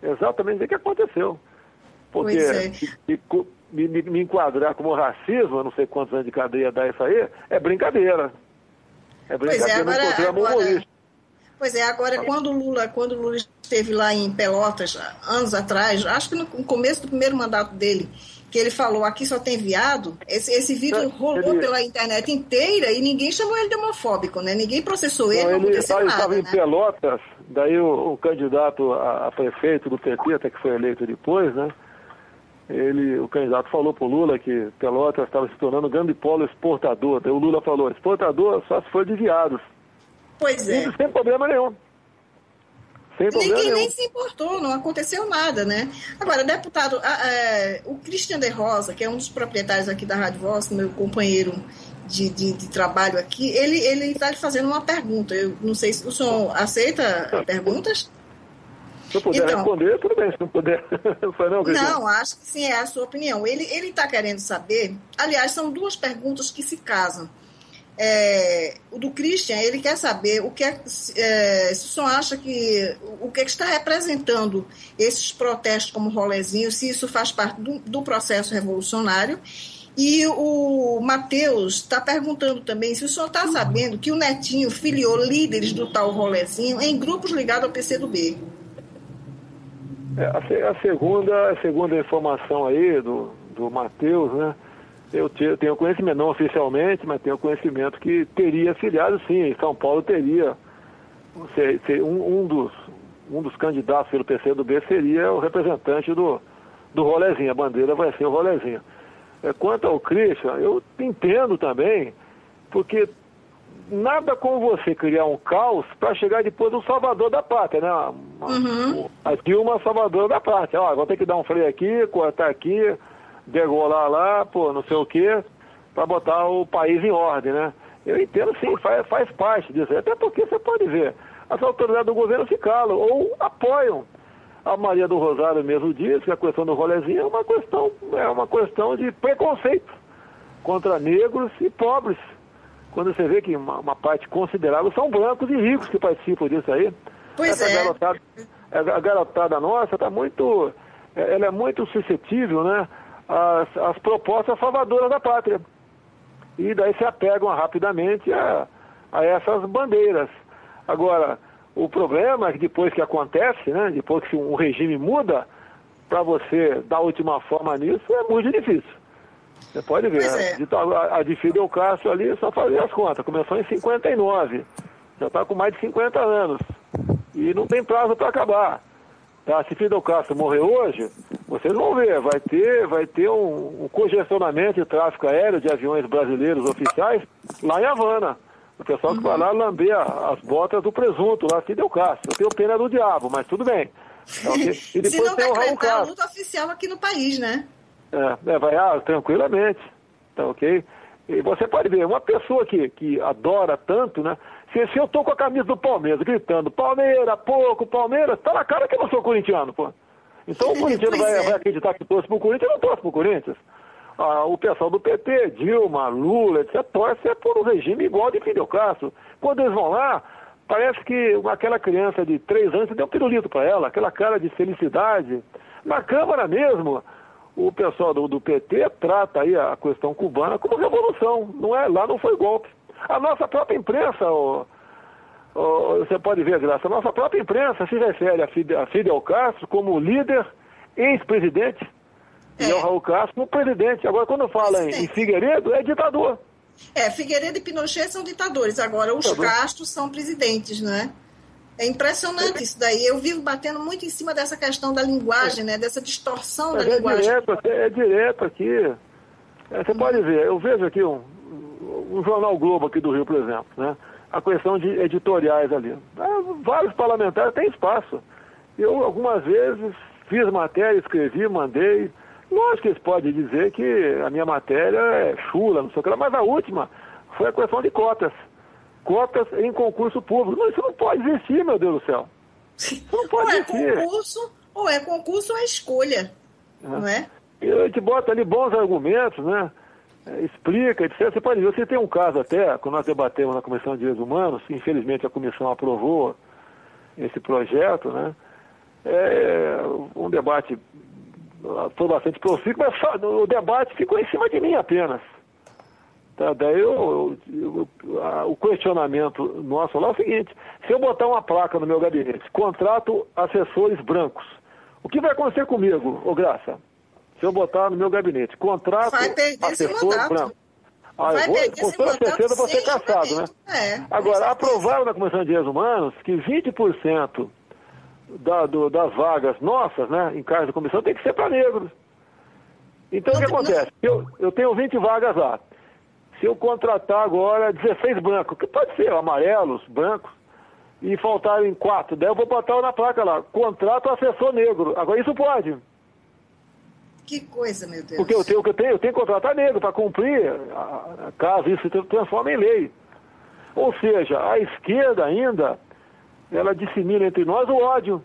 exatamente o que aconteceu, porque me enquadrar como racismo, eu não sei quantos anos de cadeia dá isso aí, é brincadeira, no programa humorístico. Pois é, agora quando o Lula esteve lá em Pelotas, anos atrás, acho que no começo do primeiro mandato dele, que ele falou, aqui só tem viado, esse vídeo rolou pela internet inteira e ninguém chamou ele de homofóbico, né? Ninguém processou ele, não aconteceu nada. Ele estava em Pelotas, daí o candidato a prefeito do PT, até que foi eleito depois, né? O candidato falou para o Lula que Pelotas estava se tornando um grande polo exportador. Daí o Lula falou, exportador só se for de viados. Pois é. Sem problema nenhum. Ninguém nem se importou, não aconteceu nada, né? Agora, deputado, o Christian de Rosa, que é um dos proprietários aqui da Rádio Voz, meu companheiro de trabalho aqui, ele está lhe fazendo uma pergunta. Eu não sei se o senhor aceita perguntas? Se eu puder responder, tudo bem. Se não puder, não, acho que sim, é a sua opinião. Ele está querendo saber, aliás, são 2 perguntas que se casam. O do Christian, ele quer saber se o senhor acha que o que está representando esses protestos como rolezinho, se isso faz parte do processo revolucionário. E o Matheus está perguntando também se o senhor está sabendo que o Netinho filiou líderes do tal rolezinho em grupos ligados ao PCdoB. A segunda informação aí do Matheus, né? Eu tenho conhecimento, não oficialmente, mas tenho conhecimento que teria filiado, sim, em São Paulo teria. Um dos candidatos pelo PCdoB seria o representante do rolezinho, a bandeira vai ser o rolezinho. Quanto ao Christian, eu entendo também, porque nada como você criar um caos para chegar depois do salvador da pátria, né? A Dilma salvadora da pátria. Ó, vou ter que dar um freio aqui, cortar aqui, degolar lá, pô, não sei o quê, para botar o país em ordem, né? Eu entendo sim, faz parte disso. Até porque você pode ver, as autoridades do governo se calam ou apoiam. A Maria do Rosário mesmo disse que a questão do rolezinho é uma questão de preconceito contra negros e pobres. Quando você vê que uma parte considerável são brancos e ricos que participam disso aí. Pois a garotada nossa ela é muito suscetível, né, às propostas salvadoras da pátria. E daí se apegam rapidamente a essas bandeiras. Agora, o problema é que depois que acontece, né, depois que um regime muda, para você dar a última forma nisso é muito difícil. Você pode ver, a de Fidel Castro ali, só fazer as contas, começou em 59, já está com mais de 50 anos, e não tem prazo para acabar. Tá? Se Fidel Castro morrer hoje, vocês vão ver, vai ter um congestionamento de tráfego aéreo de aviões brasileiros oficiais lá em Havana. O pessoal que vai lá lamber as botas do presunto lá, Fidel Castro. Eu tenho pena do diabo, mas tudo bem. Tá, okay? E depois se não tem o Raul Castro. A luta oficial aqui no país, né? Vai tranquilamente, tá ok? E você pode ver, uma pessoa que adora tanto, né? Se eu tô com a camisa do Palmeiras, gritando, Palmeiras, Palmeiras, tá na cara que eu não sou corintiano, pô. Então o corintiano vai acreditar que torce pro Corinthians, eu não torço pro Corinthians. O pessoal do PT, Dilma, Lula, etc., torce por um regime igual de Fidel Castro. Quando eles vão lá, parece que aquela criança de 3 anos deu um pirulito para ela, aquela cara de felicidade. Na Câmara mesmo, o pessoal do PT trata aí a questão cubana como revolução, não é? Lá não foi golpe. A nossa própria imprensa, você pode ver, Graça, a nossa própria imprensa se refere a Fidel Castro como líder, ex-presidente, e ao Raul Castro como presidente. Agora, quando fala em Figueiredo, é ditador. Figueiredo e Pinochet são ditadores, agora os Castros são presidentes, né? É impressionante isso daí. Eu vivo batendo muito em cima dessa questão da linguagem, né? Dessa distorção da linguagem. É direto aqui. Você pode ver, eu vejo aqui um jornal Globo aqui do Rio, por exemplo, né? A questão de editoriais ali. Vários parlamentares têm espaço. Eu, algumas vezes, fiz matéria, escrevi, mandei. Lógico que eles podem dizer que a minha matéria é chula, não sei o que lá, mas a última foi a questão de cotas. Cotas em concurso público. Não, isso não pode existir, meu Deus do céu. Isso não pode existir. Ou é concurso ou é escolha, não é? E a gente bota ali bons argumentos, né? Explica, etc. Você pode ver, você tem um caso até, quando nós debatemos na Comissão de Direitos Humanos, infelizmente a comissão aprovou esse projeto, né? Um debate foi bastante profícuo, mas o debate ficou em cima de mim apenas. Tá? Daí o questionamento nosso lá é o seguinte: se eu botar uma placa no meu gabinete, contrato assessores brancos, o que vai acontecer comigo, ô Graça? Se eu botar no meu gabinete, contrato assessor branco. Com toda certeza vou ser caçado, né? Agora, aprovaram na Comissão de Direitos Humanos que 20% das vagas nossas, né, em cargos de comissão, tem que ser para negros. Então, o que acontece? Eu tenho 20 vagas lá. Se eu contratar agora 16 brancos, que pode ser amarelos, brancos, e faltarem 4, daí eu vou botar na placa lá, contrato assessor negro. Agora, isso pode. Que coisa, meu Deus. Porque eu tenho que contratar negro para cumprir, caso isso se transforme em lei. Ou seja, a esquerda ainda, ela dissemina entre nós o ódio.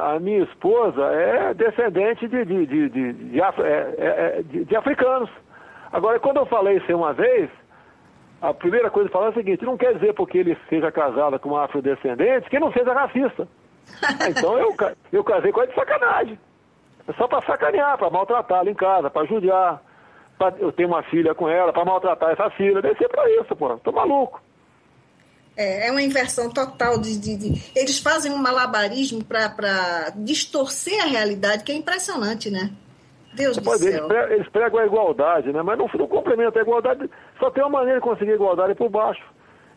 A minha esposa é descendente de africanos. Agora, quando eu falei isso uma vez, a primeira coisa que eu falei é o seguinte: não quer dizer porque ele seja casado com uma afrodescendente que não seja racista. Então eu casei com ela de sacanagem. É só para sacanear, para maltratá-la em casa, para judiar. Eu tenho uma filha com ela, para maltratar essa filha. Deve ser para isso, pô. Tô maluco. É uma inversão total Eles fazem um malabarismo para distorcer a realidade, que é impressionante, né? Deus do céu. Eles pregam a igualdade, né? Mas não complementam a igualdade. Só tem uma maneira de conseguir a igualdade por baixo,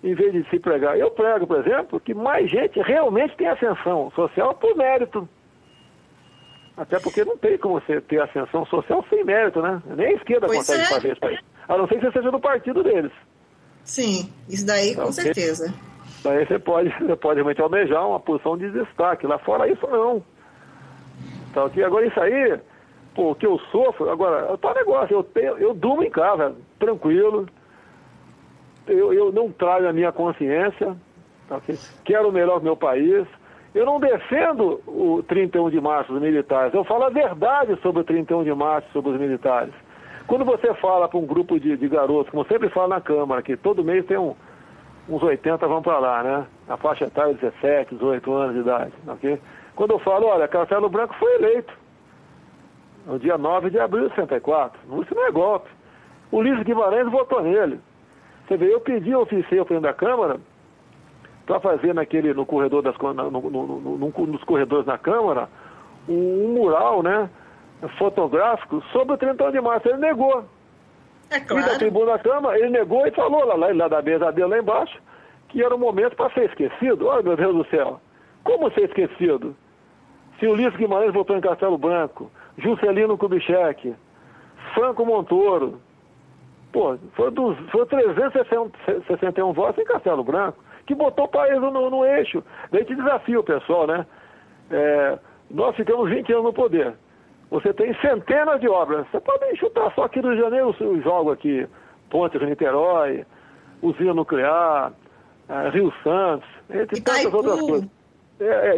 em vez de se pregar. Eu prego, por exemplo, que mais gente realmente tem ascensão social por mérito. Até porque não tem como você ter ascensão social sem mérito, né? Nem a esquerda consegue fazer isso aí. A não ser que você seja do partido deles. Sim, isso daí com certeza. Daí você pode realmente almejar uma posição de destaque. Lá fora isso não. Então, agora isso aí, pô, o que eu sofro, agora, tá um negócio, eu durmo em casa, tranquilo, eu não traio a minha consciência, tá, okay? Quero o melhor do meu país, eu não defendo o 31 de março dos militares, eu falo a verdade sobre o 31 de março, sobre os militares. Quando você fala para um grupo de garotos, como eu sempre falo na Câmara, que todo mês tem uns 80 vão para lá, né? A faixa etária 17, 18 anos de idade, ok? Quando eu falo, olha, Castelo Branco foi eleito no dia 9 de abril de 64. Isso não é golpe. O Ulisses Guimarães votou nele. Você vê, eu pedi ao oficial presidente da Câmara para fazer no corredor nos corredores da Câmara um mural, né, fotográfico sobre o 31 de março. Ele negou. É claro. E da tribuna da Câmara, ele negou e falou lá da mesa dele lá embaixo que era um momento para ser esquecido. Olha, meu Deus do céu. Como ser esquecido? Se Ulisses Guimarães votou em Castelo Branco, Juscelino Kubitschek, Franco Montoro, pô, foi 361 votos em Castelo Branco, que botou o país no eixo. Daí te desafio, pessoal, né? Nós ficamos 20 anos no poder. Você tem centenas de obras. Você pode chutar só aqui do Rio de Janeiro, eu jogo aqui, Ponte de Niterói, usina nuclear, Rio Santos, entre tantas outras coisas.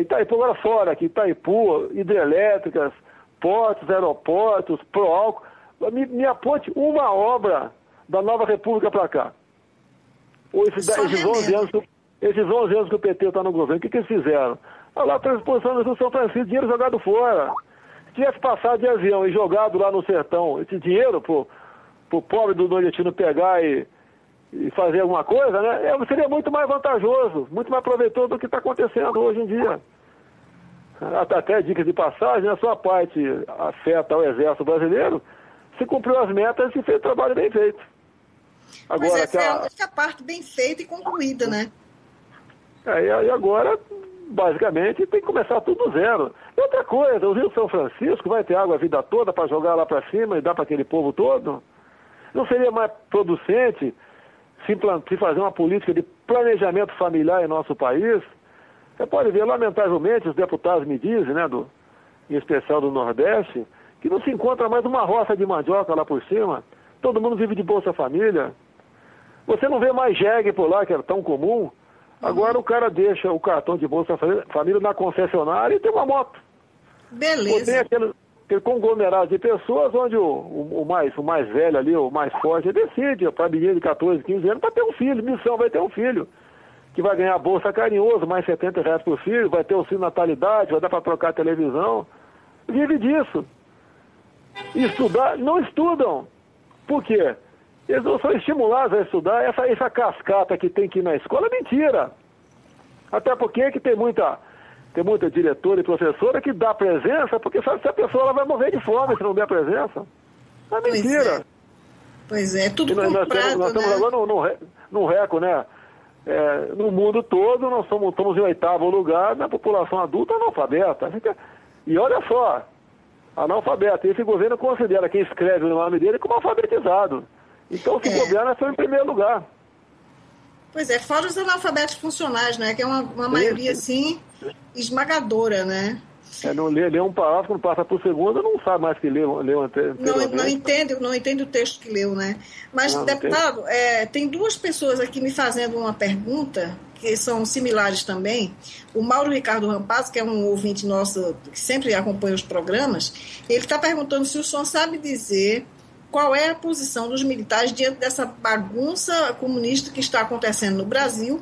Itaipu, agora fora aqui, Itaipu, hidrelétricas, portos, aeroportos, Proálcool. Me aponte uma obra da Nova República para cá. Ou esses 11 anos que o PT está no governo, o que eles fizeram? Olha lá a transposição do Rio São Francisco, dinheiro jogado fora. Se tivesse passado de avião e jogado lá no sertão esse dinheiro pro pobre do nordestino pegar e fazer alguma coisa, né? Seria muito mais vantajoso, muito mais proveitoso do que está acontecendo hoje em dia. Até dicas de passagem, a sua parte afeta ao Exército Brasileiro, se cumpriu as metas e fez o trabalho bem feito. Agora, essa é a única parte bem feita e concluída, né? E agora, basicamente, tem que começar tudo do zero. E outra coisa, o Rio São Francisco vai ter água a vida toda para jogar lá para cima e dar para aquele povo todo? Não seria mais producente se fazer uma política de planejamento familiar em nosso país? Você pode ver, lamentavelmente, os deputados me dizem, né, em especial do Nordeste, que não se encontra mais uma roça de mandioca lá por cima. Todo mundo vive de Bolsa Família. Você não vê mais jegue por lá, que era tão comum. Agora o cara deixa o cartão de Bolsa Família na concessionária e tem uma moto. Beleza. Ou tem aquele conglomerado de pessoas onde o mais velho ali, o mais forte, decide para menino de 14, 15 anos para ter um filho. Missão vai ter um filho. Que vai ganhar Bolsa Carinhoso, mais R$70 por filho, vai ter auxílio natalidade, vai dar para trocar a televisão. Vive disso. E estudar, não estudam. Por quê? Eles não são estimulados a estudar. Essa cascata que tem que ir na escola é mentira. Até porque que tem muita diretora e professora que dá presença, porque sabe se a pessoa ela vai morrer de fome se não der presença. É mentira. Pois é, tudo nós comprado, nós estamos agora num recorde, né? No mundo todo, nós estamos em 8º lugar na população adulta analfabeta. E olha só, analfabeto. Esse governo considera quem escreve o nome dele como alfabetizado. Então, se bobear, nós estamos em primeiro lugar. Pois é, fora os analfabetos funcionais, né? Que é uma maioria, assim, esmagadora, né? Não lê um parágrafo, quando passa por segundo, não sabe mais que leu anteriormente. Não entende o texto que leu, né? Mas, deputado, tem duas pessoas aqui me fazendo uma pergunta, que são similares também. O Mauro Ricardo Rampazzo, que é um ouvinte nosso, que sempre acompanha os programas, ele está perguntando se o senhor sabe dizer qual é a posição dos militares diante dessa bagunça comunista que está acontecendo no Brasil.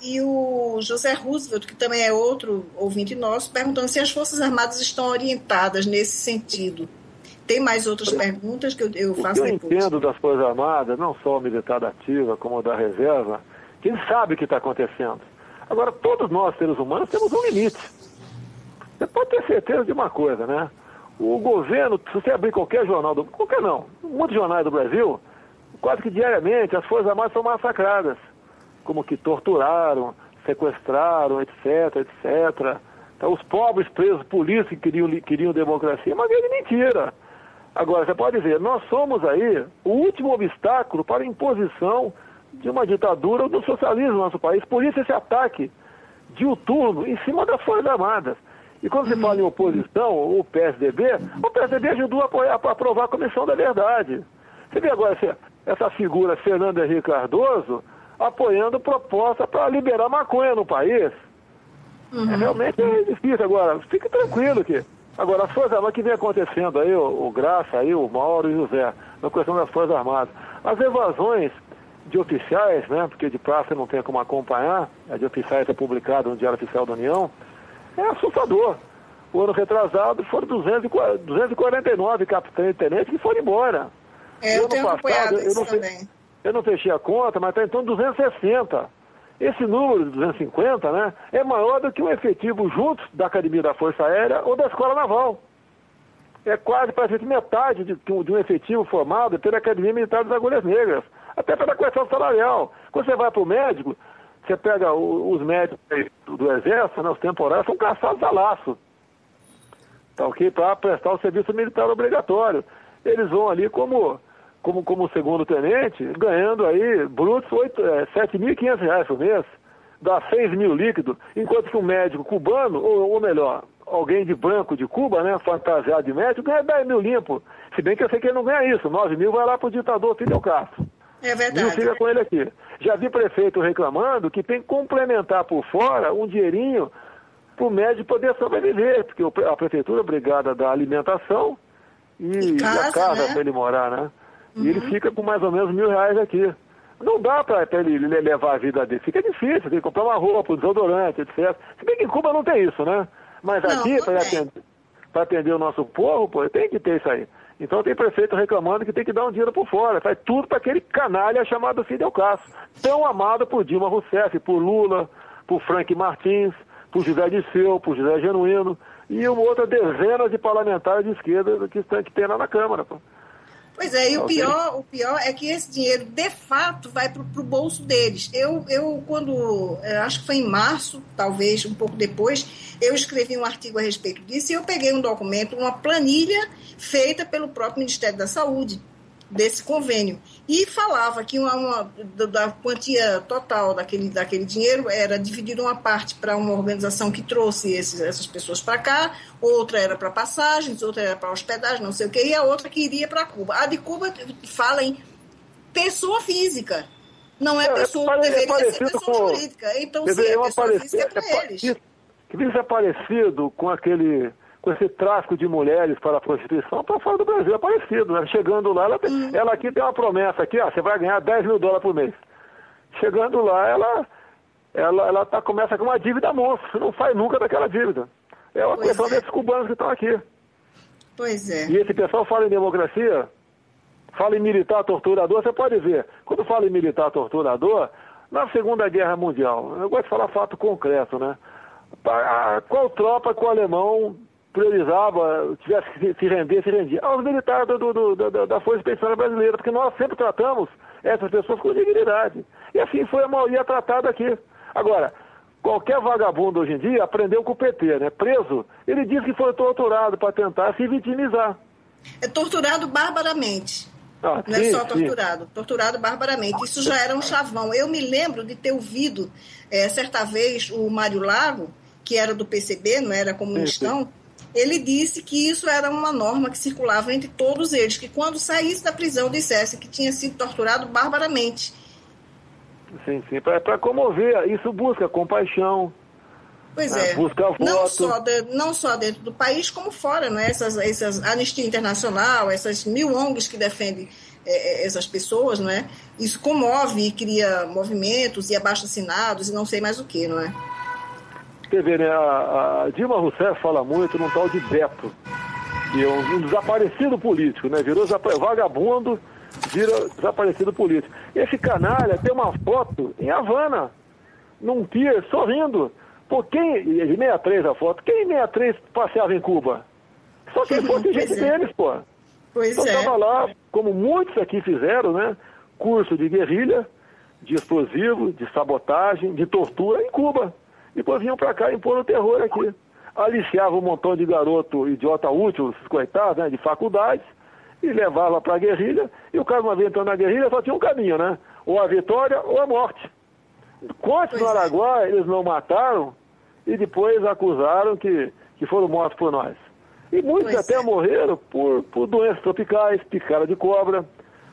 E o José Roosevelt, que também é outro ouvinte nosso, perguntando se as Forças Armadas estão orientadas nesse sentido. Tem mais outras perguntas que eu faço depois. Eu entendo das Forças Armadas, não só o militar da ativa, como o da reserva, que ele sabe o que está acontecendo. Agora, todos nós, seres humanos, temos um limite. Você pode ter certeza de uma coisa, né? O governo, se você abrir qualquer jornal, muitos jornais do Brasil, quase que diariamente as Forças Armadas são massacradas. Como que torturaram, sequestraram, etc, etc. Então, os pobres presos políticos que queriam democracia, mas é mentira. Agora, você pode ver, nós somos aí o último obstáculo para a imposição de uma ditadura ou do socialismo no nosso país. Por isso esse ataque diuturno em cima das Forças Armadas. E quando se fala em oposição, o PSDB ajudou a aprovar a Comissão da Verdade. Você vê agora essa figura, Fernando Henrique Cardoso, apoiando proposta para liberar maconha no país. Realmente é difícil. Agora, fique tranquilo que... Agora, as Forças Armadas, que vem acontecendo aí, o Graça, aí, o Mauro e o José, na questão das Forças Armadas, as evasões de oficiais, né, porque de praça não tem como acompanhar, a de oficiais é publicada no Diário Oficial da União, é assustador. O ano retrasado foram 249 capitães e tenentes que foram embora. Eu tenho acompanhado isso também. Eu não fechei a conta, mas está em torno de 260. Esse número de 250, né, é maior do que o efetivo juntos da Academia da Força Aérea ou da Escola Naval. É quase, praticamente, metade de um efetivo formado pela Academia Militar das Agulhas Negras, até pela questão salarial. Quando você vai para o médico, você pega os médicos do Exército, né, os temporários, são caçados a laço, tá ok? Para prestar o serviço militar obrigatório. Eles vão ali como segundo tenente, ganhando aí brutos R$7.500 por mês, dá 6 mil líquido, enquanto que um médico cubano, ou melhor, alguém de branco de Cuba, né, fantasiado de médico, ganha 10 mil limpo. Se bem que eu sei que ele não ganha isso, 9 mil vai lá para o ditador Fidel Castro. É verdade. E fica com ele aqui. Já vi prefeito reclamando que tem que complementar por fora um dinheirinho para o médico poder sobreviver, porque a prefeitura é obrigada a dar alimentação e a casa, né, para ele morar, né? E ele fica com mais ou menos R$1.000 aqui. Não dá para ele levar a vida dele. Fica difícil, tem que comprar uma roupa, um desodorante, etc. Se bem que em Cuba não tem isso, né? Mas aqui, para atender o nosso povo, pô, tem que ter isso aí. Então tem prefeito reclamando que tem que dar um dinheiro por fora. Faz tudo para aquele canalha chamado Fidel Castro. Tão amado por Dilma Rousseff, por Lula, por Frank Martins, por José Disseu, por José Genuíno e uma outra dezena de parlamentares de esquerda que tem lá na Câmara, pô. Pois é, e o pior é que esse dinheiro, de fato, vai para o bolso deles. Eu acho que foi em março, talvez um pouco depois, eu escrevi um artigo a respeito disso e eu peguei um documento, uma planilha feita pelo próprio Ministério da Saúde, desse convênio. E falava que da quantia total daquele dinheiro era dividida uma parte para uma organização que trouxe essas pessoas para cá, outra era para passagens, outra era para hospedagem, não sei o quê, e a outra que iria para Cuba. A de Cuba fala em pessoa física. Não é pessoa, deveria ser pessoa jurídica. Então, se é pessoa física, é para eles. Que isso é parecido com esse tráfico de mulheres para a prostituição para fora do Brasil, é parecido, né? Chegando lá, ela aqui tem uma promessa aqui, você vai ganhar $10 mil por mês. Chegando lá, ela começa com uma dívida monstro, não sai nunca daquela dívida. É uma questão desses cubanos que estão aqui. Pois é. E esse pessoal fala em democracia, fala em militar torturador, você pode ver, quando fala em militar torturador, na Segunda Guerra Mundial, eu gosto de falar fato concreto, né? Qual tropa que o alemão priorizava, tivesse que se rendia aos militares da Força Expedicionária Brasileira, porque nós sempre tratamos essas pessoas com dignidade. E assim foi a maioria tratada aqui. Agora, qualquer vagabundo hoje em dia aprendeu com o PT, né? Preso, ele diz que foi torturado para tentar se vitimizar. É torturado barbaramente. Não é só torturado, torturado barbaramente. Isso já era um chavão. Eu me lembro de ter ouvido, certa vez, o Mário Lago, que era do PCB, não era comunistão, ele disse que isso era uma norma que circulava entre todos eles, que quando saísse da prisão dissesse que tinha sido torturado barbaramente. Sim, para comover, isso busca compaixão. Pois é, busca voto. Não só dentro do país, como fora, né? Essas Anistia Internacional, essas 1000 ONGs que defendem essas pessoas, não é? Isso comove e cria movimentos e abaixo-assinados e não sei mais o que, não é? Quer ver, né? A Dilma Rousseff fala muito num tal de Beto, que é um desaparecido político, né? Virou vagabundo, vira desaparecido político. Esse canalha tem uma foto em Havana, num pier, sorrindo. Pô, de 63 a foto, quem em 63 passeava em Cuba? Só quem fosse gente deles, pô. Pois então estava lá, como muitos aqui fizeram, né? Curso de guerrilha, de explosivo, de sabotagem, de tortura em Cuba. Depois vinham para cá impor o terror aqui. Aliciava um montão de garoto idiota útil, esses coitados, né, de faculdades, e levava para a guerrilha, e o cara, uma vez entrando na guerrilha, só tinha um caminho, né? Ou a vitória ou a morte. Quantos no Araguaia eles não mataram e depois acusaram que foram mortos por nós? E muitos até morreram por doenças tropicais, picada de cobra,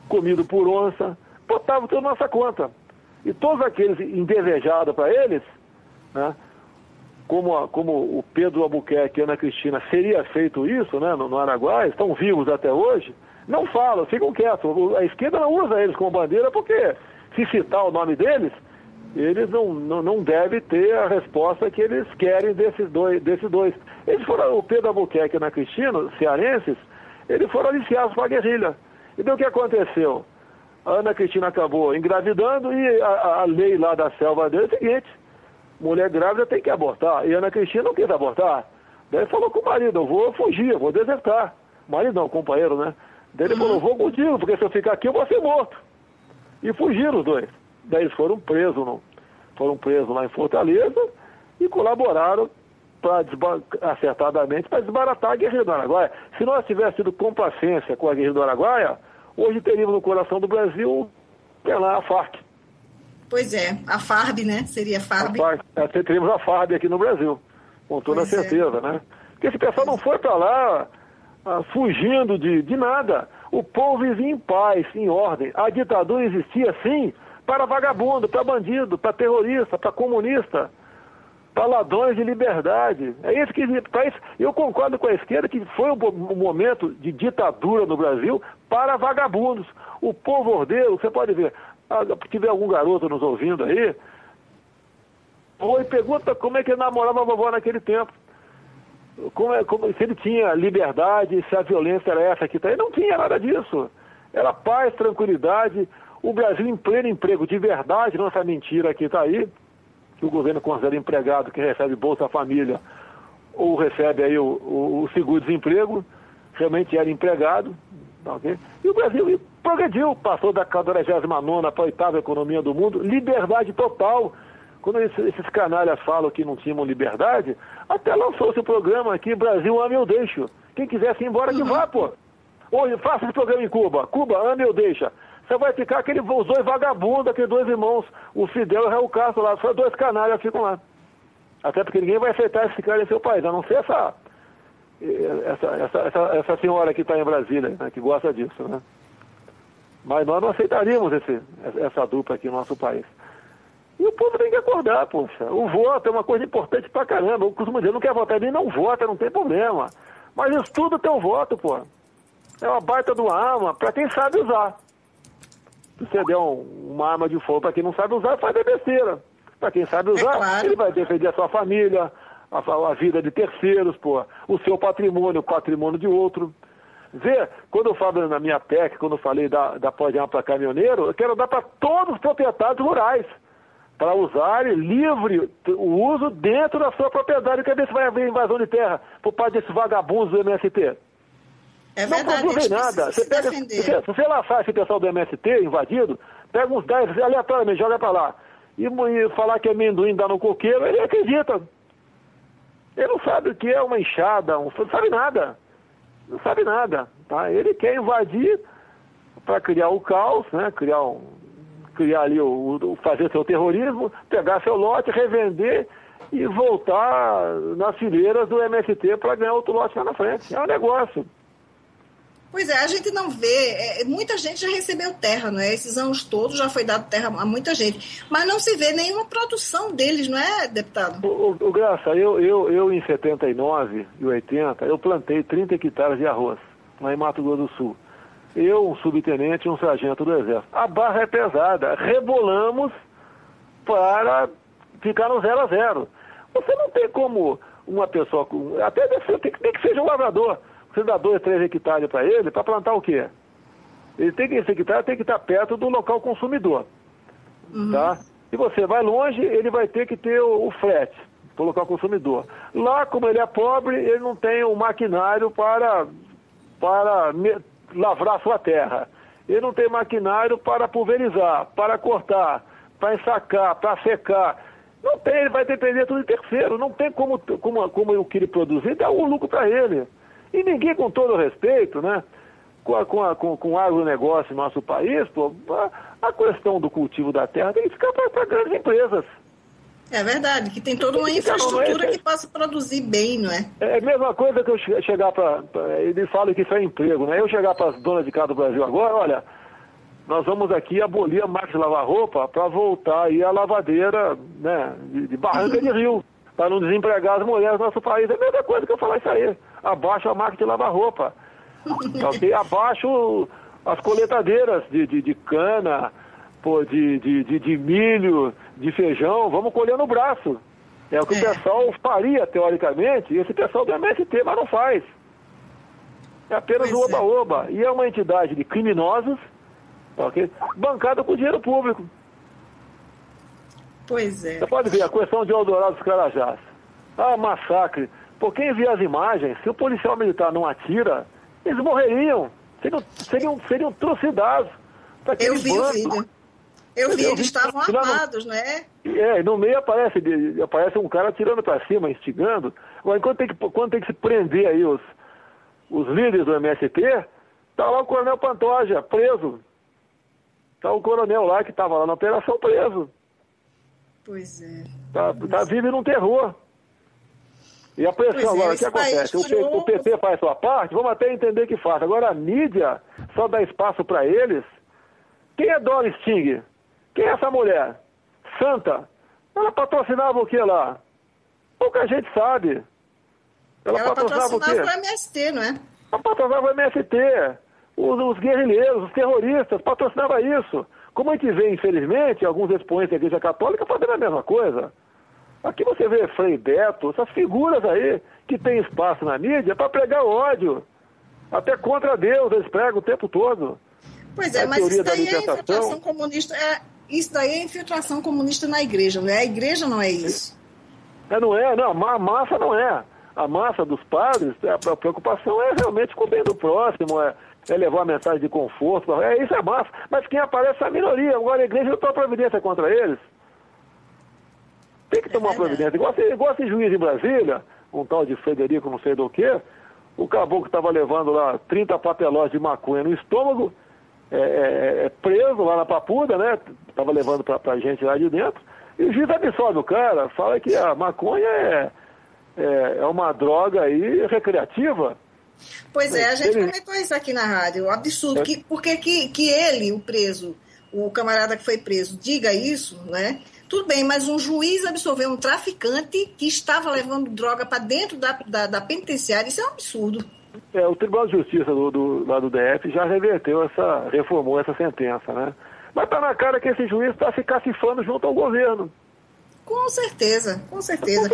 comido por onça, botavam tudo na nossa conta. E todos aqueles indesejados para eles, né, como o Pedro Albuquerque e a Ana Cristina seria feito isso, né, no Araguaia, estão vivos até hoje, não falam, ficam quietos. A esquerda não usa eles como bandeira porque, se citar o nome deles, eles não devem ter a resposta que eles querem desses dois. Eles foram, o Pedro Albuquerque e a Ana Cristina, cearenses, eles foram aliciados para a guerrilha. Então o que aconteceu? A Ana Cristina acabou engravidando e a lei lá da selva dele é o seguinte: mulher grávida tem que abortar. E a Ana Cristina não quis abortar. Daí falou com o marido: eu vou fugir, eu vou desertar. O marido não, o companheiro, né? Daí ele falou: vou contigo, porque se eu ficar aqui eu vou ser morto. E fugiram os dois. Daí eles foram presos lá em Fortaleza e colaboraram acertadamente para desbaratar a guerrilha do Araguaia. Se nós tivéssemos tido complacência com a guerrilha do Araguaia, hoje teríamos no coração do Brasil, a FARC. Pois é, a FARB, né? Seria a FARB. Teríamos a FARB aqui no Brasil, com toda certeza, né? Porque esse pessoal não foi para lá fugindo de nada. O povo vivia em paz, em ordem. A ditadura existia, sim, para vagabundo, para bandido, para terrorista, para comunista, para ladrões de liberdade. É isso que para isso. Eu concordo com a esquerda que foi um momento de ditadura no Brasil para vagabundos. O povo ordeiro, você pode ver, se tiver algum garoto nos ouvindo aí, ou pergunta como é que ele namorava a vovó naquele tempo. Se ele tinha liberdade, se a violência era essa aqui, não tinha nada disso. Era paz, tranquilidade. O Brasil em pleno emprego de verdade, não essa mentira que está aí, que o governo considera empregado que recebe Bolsa Família ou recebe aí o seguro-desemprego, realmente era empregado. Okay? E o Brasil progrediu, passou da 49ª para a 8ª economia do mundo, liberdade total. Quando esses canalhas falam que não tinham liberdade, até lançou-se o programa aqui, Brasil ame ou deixo. Quem quisesse ir embora que vá, pô. Hoje, faça esse programa em Cuba. Cuba, ame ou deixa. Você vai ficar os dois vagabundos, aqueles dois irmãos, o Fidel e o Raul Castro lá, só dois canalhas ficam lá. Até porque ninguém vai aceitar esse cara em seu país, a não ser essa senhora que está em Brasília, né, que gosta disso, né? Mas nós não aceitaríamos essa dupla aqui no nosso país. E o povo tem que acordar, poxa. O voto é uma coisa importante pra caramba. Eu costumo dizer, não quer votar, nem não vota, não tem problema. Mas estuda o teu voto, pô. É uma baita de uma arma pra quem sabe usar. Se você der uma arma de fogo pra quem não sabe usar, faz a besteira. Pra quem sabe usar, ele vai defender a sua família, a vida de terceiros, pô. O seu patrimônio, o patrimônio de outro. Vê, quando eu falo na minha PEC, quando eu falei da pode arma para caminhoneiro, eu quero dar para todos os proprietários rurais, para usarem livre o uso dentro da sua propriedade. Cadê se vai haver invasão de terra por parte desses vagabundos do MST? É não produzem nada. Se você laçar esse pessoal do MST invadido, pega uns 10 aleatoriamente, joga para lá. E falar que amendoim dá no coqueiro, ele acredita. Ele não sabe o que é uma enxada, não sabe nada. Não sabe nada. Tá? Ele quer invadir para criar o caos, né? Criar ali, fazer seu terrorismo, pegar seu lote, revender e voltar nas fileiras do MST para ganhar outro lote lá na frente. É um negócio. Pois é, a gente não vê, muita gente já recebeu terra, não é? Esses anos todos já foi dado terra a muita gente, mas não se vê nenhuma produção deles, não é, deputado? O Graça, eu em 79 e 80, eu plantei 30 hectares de arroz, lá em Mato Grosso do Sul. Eu, um subtenente e um sargento do Exército. A barra é pesada, rebolamos para ficar no 0 a 0. Você não tem como uma pessoa, até tem que seja um lavrador, você dá 2, 3 hectares para ele, para plantar o quê? Esse hectare tem que estar perto do local consumidor. Tá? Se você vai longe, ele vai ter que ter o frete para o local consumidor. Lá, como ele é pobre, ele não tem o maquinário para lavrar a sua terra. Ele não tem maquinário para pulverizar, para cortar, para ensacar, para secar. Não tem, ele vai depender tudo de terceiro. Não tem como o que ele produzir dar um lucro para ele. E ninguém, com todo respeito, né, com o agronegócio no nosso país, pô, a questão do cultivo da terra tem que ficar para grandes empresas. É verdade, que tem toda uma infraestrutura que possa produzir bem, não é? É a mesma coisa que eu chegar eles falam que isso é emprego, né? Eu chegar para as donas de casa do Brasil agora, olha, nós vamos aqui abolir a máquina de lavar roupa para voltar aí a lavadeira, né, de barranca de rio, para não desempregar as mulheres do nosso país. É a mesma coisa que eu falar isso aí. Abaixa a máquina de lavar roupa. Okay? Abaixo as coletadeiras de cana, pô, de milho, de feijão, vamos colher no braço. É o que o pessoal faria, teoricamente, e esse pessoal do MST, mas não faz. É apenas o oba-oba. E é uma entidade de criminosos, okay, bancada com dinheiro público. Pois é. Você pode ver a questão de Eldorado dos Carajás. Ah, massacre. Por quem vê as imagens, se o policial militar não atira, eles morreriam. Seriam trucidados. Eu vi o vídeo. Eu vi, eles estavam armados, né? No meio aparece um cara atirando para cima, instigando. Agora, quando tem que se prender aí os líderes do MST, tá lá o coronel Pantoja, preso. Tá o coronel lá que estava lá na operação preso. Pois é. Tá vivo num terror. E a pressão agora, o que acontece? O PT faz sua parte, vamos até entender que faz. Agora a mídia só dá espaço para eles. Quem é Doris Sting? Quem é essa mulher? Santa? Ela patrocinava o que lá? Pouca gente sabe. Ela patrocinava o MST, não é? Ela patrocinava o MST. Os guerrilheiros, os terroristas, patrocinava isso. Como a gente vê, infelizmente, alguns expoentes da Igreja Católica fazendo a mesma coisa. Aqui você vê Frei Beto, essas figuras aí que tem espaço na mídia para pregar ódio. Até contra Deus eles pregam o tempo todo. Pois é, mas isso daí é infiltração comunista. Isso daí é infiltração comunista na igreja, não é? A igreja não é isso. Não, a massa não é. A massa dos padres, a preocupação é realmente com o bem do próximo, é levar a mensagem de conforto. Isso é massa. Mas quem aparece é a minoria. Agora a igreja não toma providência contra eles. Tem que tomar providência. Igual esse juiz em Brasília, um tal de Frederico não sei do que, o caboclo estava levando lá 30 papelós de maconha no estômago, preso lá na Papuda, né? Estava levando pra gente lá de dentro, e o juiz absolve o cara, fala que a maconha é uma droga aí recreativa. Pois é, a gente comentou isso aqui na rádio, o absurdo, porque que ele, o preso, o camarada que foi preso, diga isso, né? Tudo bem, mas um juiz absolveu um traficante que estava levando droga para dentro da penitenciária, isso é um absurdo. O Tribunal de Justiça lá do DF já reformou essa sentença, né? Mas tá na cara que esse juiz está se cacifando junto ao governo. Com certeza, com certeza.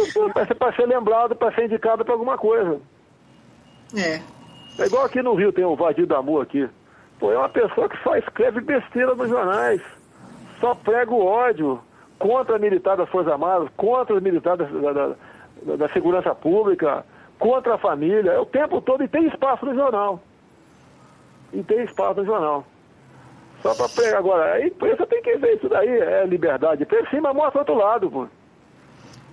Para ser lembrado, para ser indicado para alguma coisa. É igual aqui no Rio tem o Vadir da Amor aqui. Pô, é uma pessoa que só escreve besteira nos jornais, só prega o ódio contra a militar das Forças Armadas, contra os militares da segurança pública, contra a família, é o tempo todo, e tem espaço no jornal. Só para pregar. Agora, a imprensa tem que ver isso daí, é liberdade. Por cima mostra outro lado, pô.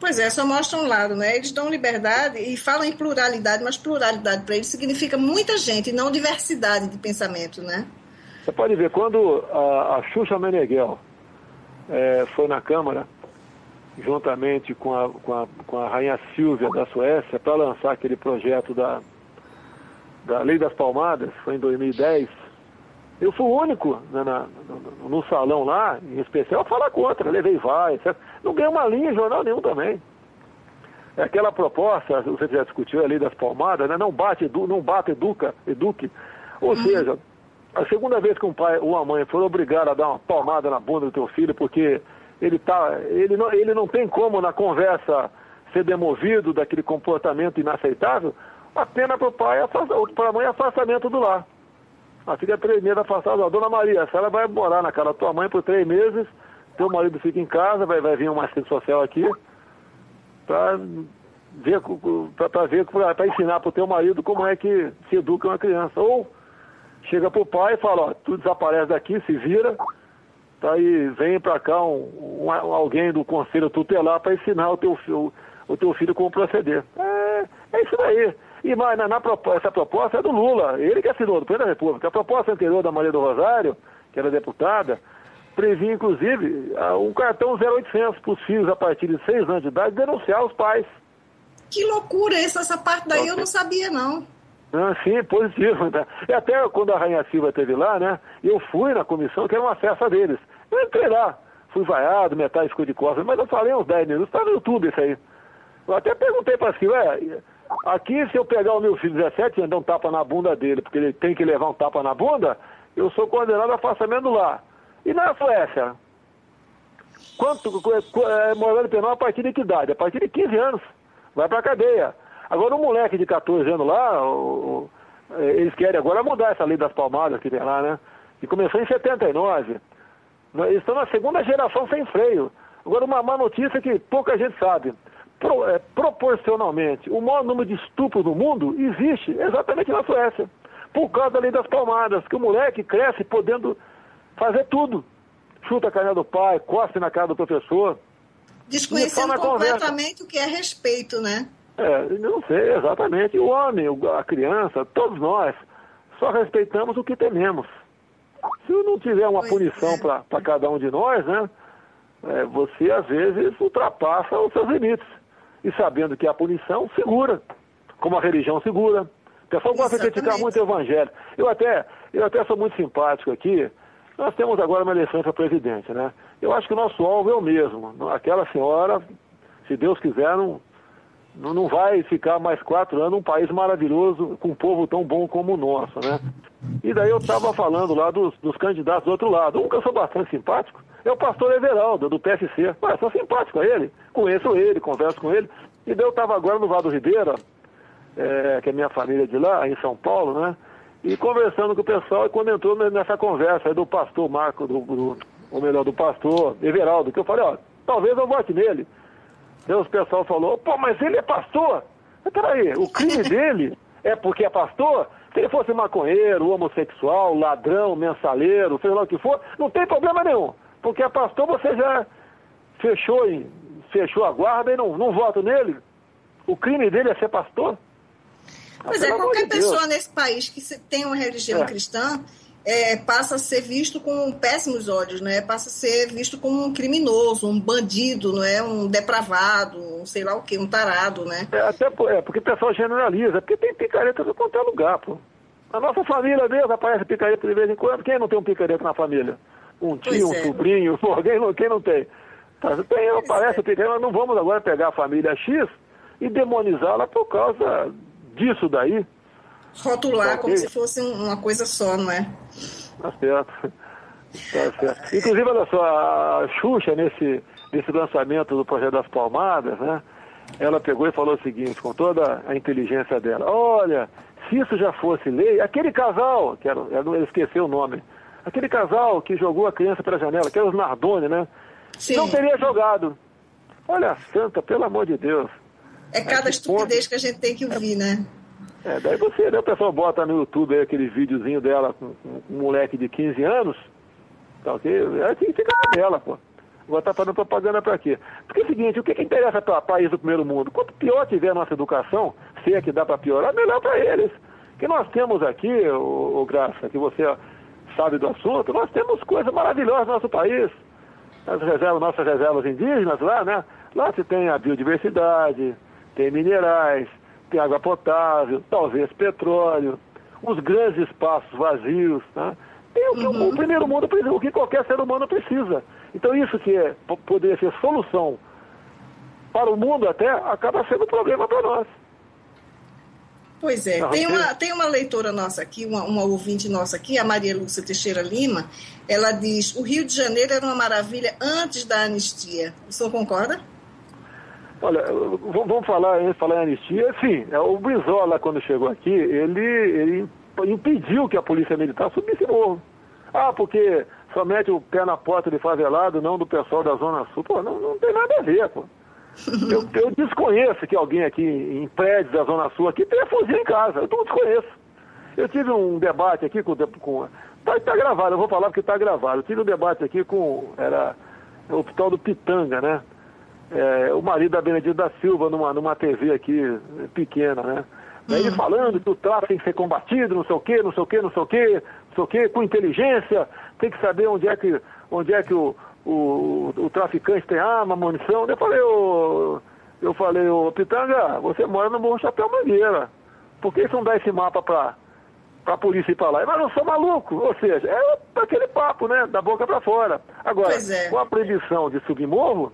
Pois é, só mostra um lado, né? Eles dão liberdade e falam em pluralidade, mas pluralidade para eles significa muita gente e não diversidade de pensamento, né? Você pode ver, quando a Xuxa Meneghel foi na Câmara, juntamente com a Rainha Silvia da Suécia, para lançar aquele projeto da Lei das Palmadas, foi em 2010, eu fui o único no salão lá, em especial, a falar contra, levei várias, certo? Não ganhei uma linha em jornal nenhum também. Aquela proposta, você já discutiu, a Lei das Palmadas, né? Não bate, eduque. Ou seja, a segunda vez que um pai ou uma mãe for obrigado a dar uma palmada na bunda do teu filho porque ele não tem como na conversa ser demovido daquele comportamento inaceitável, a pena para o pai, para a mãe, afastamento do lar. Fica 3 meses afastado. Dona Maria, a senhora vai morar na casa da tua mãe por 3 meses, teu marido fica em casa, vai vir uma assistente social aqui para ensinar para o teu marido como é que se educa uma criança. Ou chega para o pai e fala, ó, tu desaparece daqui, se vira, tá, e vem para cá alguém do conselho tutelar para ensinar o teu filho como proceder. É isso daí. E mas essa proposta é do Lula, ele que assinou, do presidente da República. A proposta anterior da Maria do Rosário, que era deputada, previa, inclusive, um cartão 0800 para os filhos a partir de 6 anos de idade denunciar os pais. Que loucura, essa parte daí eu não sabia, não. Sim, positivo. Né? E até quando a Rainha Silva esteve lá, né, eu fui na comissão, que era uma festa deles. Eu entrei lá, fui vaiado, metade ficou de costas, mas eu falei uns 10 minutos, está no YouTube isso aí. Eu até perguntei para a Silva, aqui se eu pegar o meu filho de 17 anos e dar um tapa na bunda dele, porque ele tem que levar um tapa na bunda, eu sou condenado a afastamento do lar. E na Suécia? Morando penal a partir de que idade? A partir de 15 anos. Vai pra cadeia. Agora, um moleque de 14 anos lá, eles querem agora mudar essa lei das palmadas que tem lá, né? Que começou em 79. Eles estão na segunda geração sem freio. Agora, uma má notícia que pouca gente sabe. Proporcionalmente, o maior número de estupros no mundo existe exatamente na Suécia. Por causa da lei das palmadas, que o moleque cresce podendo fazer tudo. Chuta a canela do pai, cospe na cara do professor. Desconhecendo completamente o que é respeito, né? Não sei, exatamente. O homem, a criança, todos nós, só respeitamos o que tememos. Se não tiver uma punição para cada um de nós, né? Você, às vezes, ultrapassa os seus limites. E sabendo que a punição segura, como a religião segura. O pessoal gosta de criticar muito o evangelho. Eu até sou muito simpático aqui. Nós temos agora uma eleição para presidente, né? Eu acho que o nosso alvo é o mesmo. Aquela senhora, se Deus quiser, não vai ficar mais 4 anos um país maravilhoso, com um povo tão bom como o nosso, né? E daí eu estava falando lá dos candidatos do outro lado. Um que eu sou bastante simpático é o pastor Everaldo, do PSC. Sou simpático a ele, conheço ele, converso com ele. E daí eu estava agora no Vado Ribeira, que é minha família de lá, em São Paulo, né? E conversando com o pessoal, e quando entrou nessa conversa aí do pastor Marco, ou melhor, do pastor Everaldo, que eu falei, talvez eu vote nele. Daí o pessoal falou, mas ele é pastor? Mas peraí, o crime dele é porque é pastor? Se ele fosse maconheiro, homossexual, ladrão, mensaleiro, seja lá o que for, não tem problema nenhum. Porque é pastor, você já fechou a guarda e não vota nele. O crime dele é ser pastor? Pois qualquer pessoa nesse país que tem uma religião cristã passa a ser visto com péssimos olhos, né? Passa a ser visto como um criminoso, um bandido, não é? Um depravado, um sei lá o quê, um tarado, né? Porque o pessoal generaliza, porque tem picareta em qualquer lugar, pô. A nossa família mesmo aparece picareta de vez em quando. Quem não tem um picareta na família? Um tio, um sobrinho, quem não tem? Aparece o picareta, nós não vamos agora pegar a família X e demonizá-la por causa disso daí. Rotular como se fosse uma coisa só, não é? Tá certo. Inclusive, olha só, a Xuxa, nesse lançamento do Projeto das Palmadas, né? Ela pegou e falou o seguinte, com toda a inteligência dela, olha, se isso já fosse lei, aquele casal, ela esqueceu o nome, aquele casal que jogou a criança pela janela, que era os Nardoni, né? Sim. Não teria jogado. Olha, santa, pelo amor de Deus. Cada estupidez que a gente tem que ouvir, né? Daí o pessoal bota no YouTube aí aquele videozinho dela com um moleque de 15 anos, tá ok? Aí fica dela, pô. Agora tá fazendo propaganda pra quê? Porque é o seguinte, o que interessa para país do primeiro mundo? Quanto pior tiver a nossa educação, se é que dá para piorar, melhor para eles. Que nós temos aqui, ô Graça, que você sabe do assunto, nós temos coisas maravilhosas no nosso país. Nossas reservas indígenas lá, né? Lá se tem a biodiversidade, tem minerais, tem água potável, talvez petróleo, os grandes espaços vazios, né? Tem o que o primeiro mundo precisa, o que qualquer ser humano precisa. Então isso que poderia ser solução para o mundo até, acaba sendo problema para nós. Pois é, tem uma leitora nossa aqui, uma ouvinte nossa aqui, a Maria Lúcia Teixeira Lima, ela diz, o Rio de Janeiro era uma maravilha antes da anistia. O senhor concorda? Olha, vamos falar em anistia. Sim, o Brizola, quando chegou aqui, ele impediu que a polícia militar subisse morro. Porque só mete o pé na porta de favelado, não do pessoal da Zona Sul. Pô, não tem nada a ver, pô. Eu desconheço que alguém aqui em prédios da Zona Sul aqui tenha fuzil em casa. Eu não desconheço. Eu tive um debate aqui com tá gravado, eu vou falar porque está gravado. Eu tive um debate aqui era o hospital do Pitanga, né? O marido da Benedito da Silva numa TV aqui pequena, né? Ele falando que o tráfico tem que ser combatido, não sei o quê, não sei o quê, não sei o quê, não sei o quê, com inteligência, tem que saber onde é que o traficante tem arma, munição. Eu falei, ô Pitanga, você mora no Morro Chapéu Mangueira. Por que você não dá esse mapa para a polícia ir para lá? Mas não sou maluco, ou seja, é aquele papo, né, da boca para fora. Agora, com a proibição de subir morro,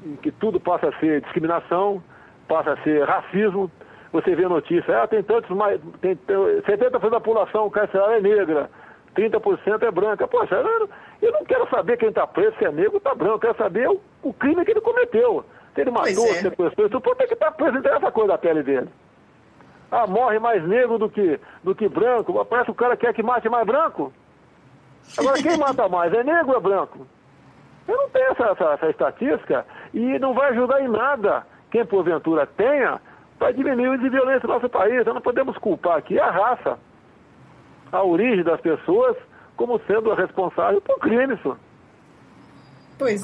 em que tudo passa a ser discriminação, passa a ser racismo, você vê notícia, tem tantos mais, 70% da população carcerária é negra, 30% é branca. Poxa, eu não quero saber quem está preso, se é negro ou está branco, eu quero saber o crime que ele cometeu. Se ele matou, se sequestrou, isso pode ter que estar preso, não interessa a cor da pele dele. Morre mais negro do que branco, parece que o cara quer que mate mais branco. Agora, quem mata mais, é negro ou é branco? Eu não tenho essa estatística e não vai ajudar em nada quem porventura tenha para diminuir o índice de violência no nosso país. Nós não podemos culpar aqui a raça, a origem das pessoas, como sendo a responsável por crimes.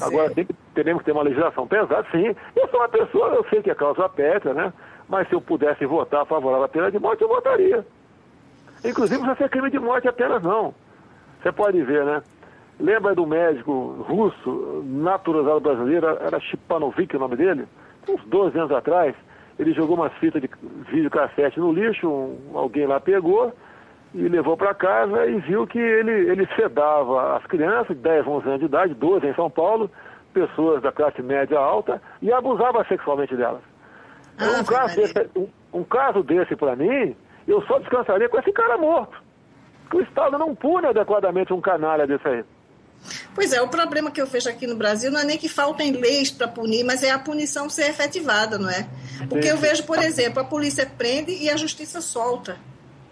Agora, teremos que ter uma legislação pesada, sim. Eu sou uma pessoa, eu sei que é causa pétrea, né? Mas se eu pudesse votar favorável à pena de morte, eu votaria. Inclusive, não precisa ser crime de morte apenas, não. Você pode ver, né? Lembra do médico russo, naturalizado brasileiro, era Shipanovic o nome dele? Uns 12 anos atrás, ele jogou umas fitas de videocassete no lixo, alguém lá pegou e levou para casa e viu que ele sedava as crianças de 10, 11 anos de idade, 12 em São Paulo, pessoas da classe média alta, e abusava sexualmente delas. Um caso desse para mim, eu só descansaria com esse cara morto. Porque o Estado não pune adequadamente um canalha desse aí. Pois é, o problema que eu vejo aqui no Brasil não é nem que faltem leis para punir, mas é a punição ser efetivada, não é? Porque eu vejo, por exemplo, a polícia prende e a justiça solta,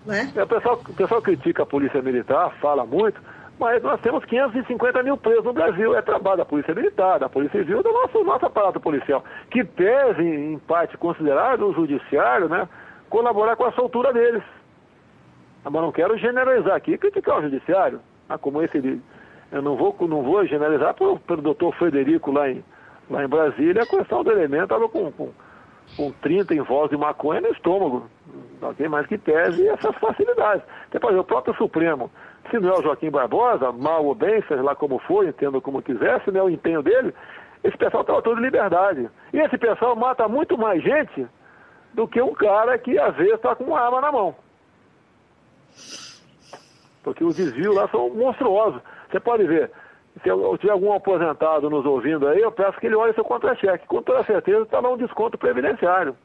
né? O pessoal critica a polícia militar, fala muito, mas nós temos 550 mil presos no Brasil. É trabalho da polícia militar, da polícia civil, do nosso aparato policial, que pese, em parte considerável, o judiciário, né, colaborar com a soltura deles. Mas não quero generalizar aqui e criticar o judiciário. Como esse, eu não vou generalizar pelo doutor Frederico lá em Brasília, a questão do elemento estava com 30 envolves de maconha no estômago. Não tem mais que pese essas facilidades. Depois, o próprio Supremo, se não é o Joaquim Barbosa, mal ou bem, seja lá como for, entenda como quiser, se não é o empenho dele, esse pessoal estava todo em liberdade. E esse pessoal mata muito mais gente do que um cara que às vezes está com uma arma na mão. Porque os desvios lá são monstruosos. Você pode ver, se eu tiver algum aposentado nos ouvindo aí, eu peço que ele olhe seu contra-cheque. Com toda certeza está lá um desconto previdenciário.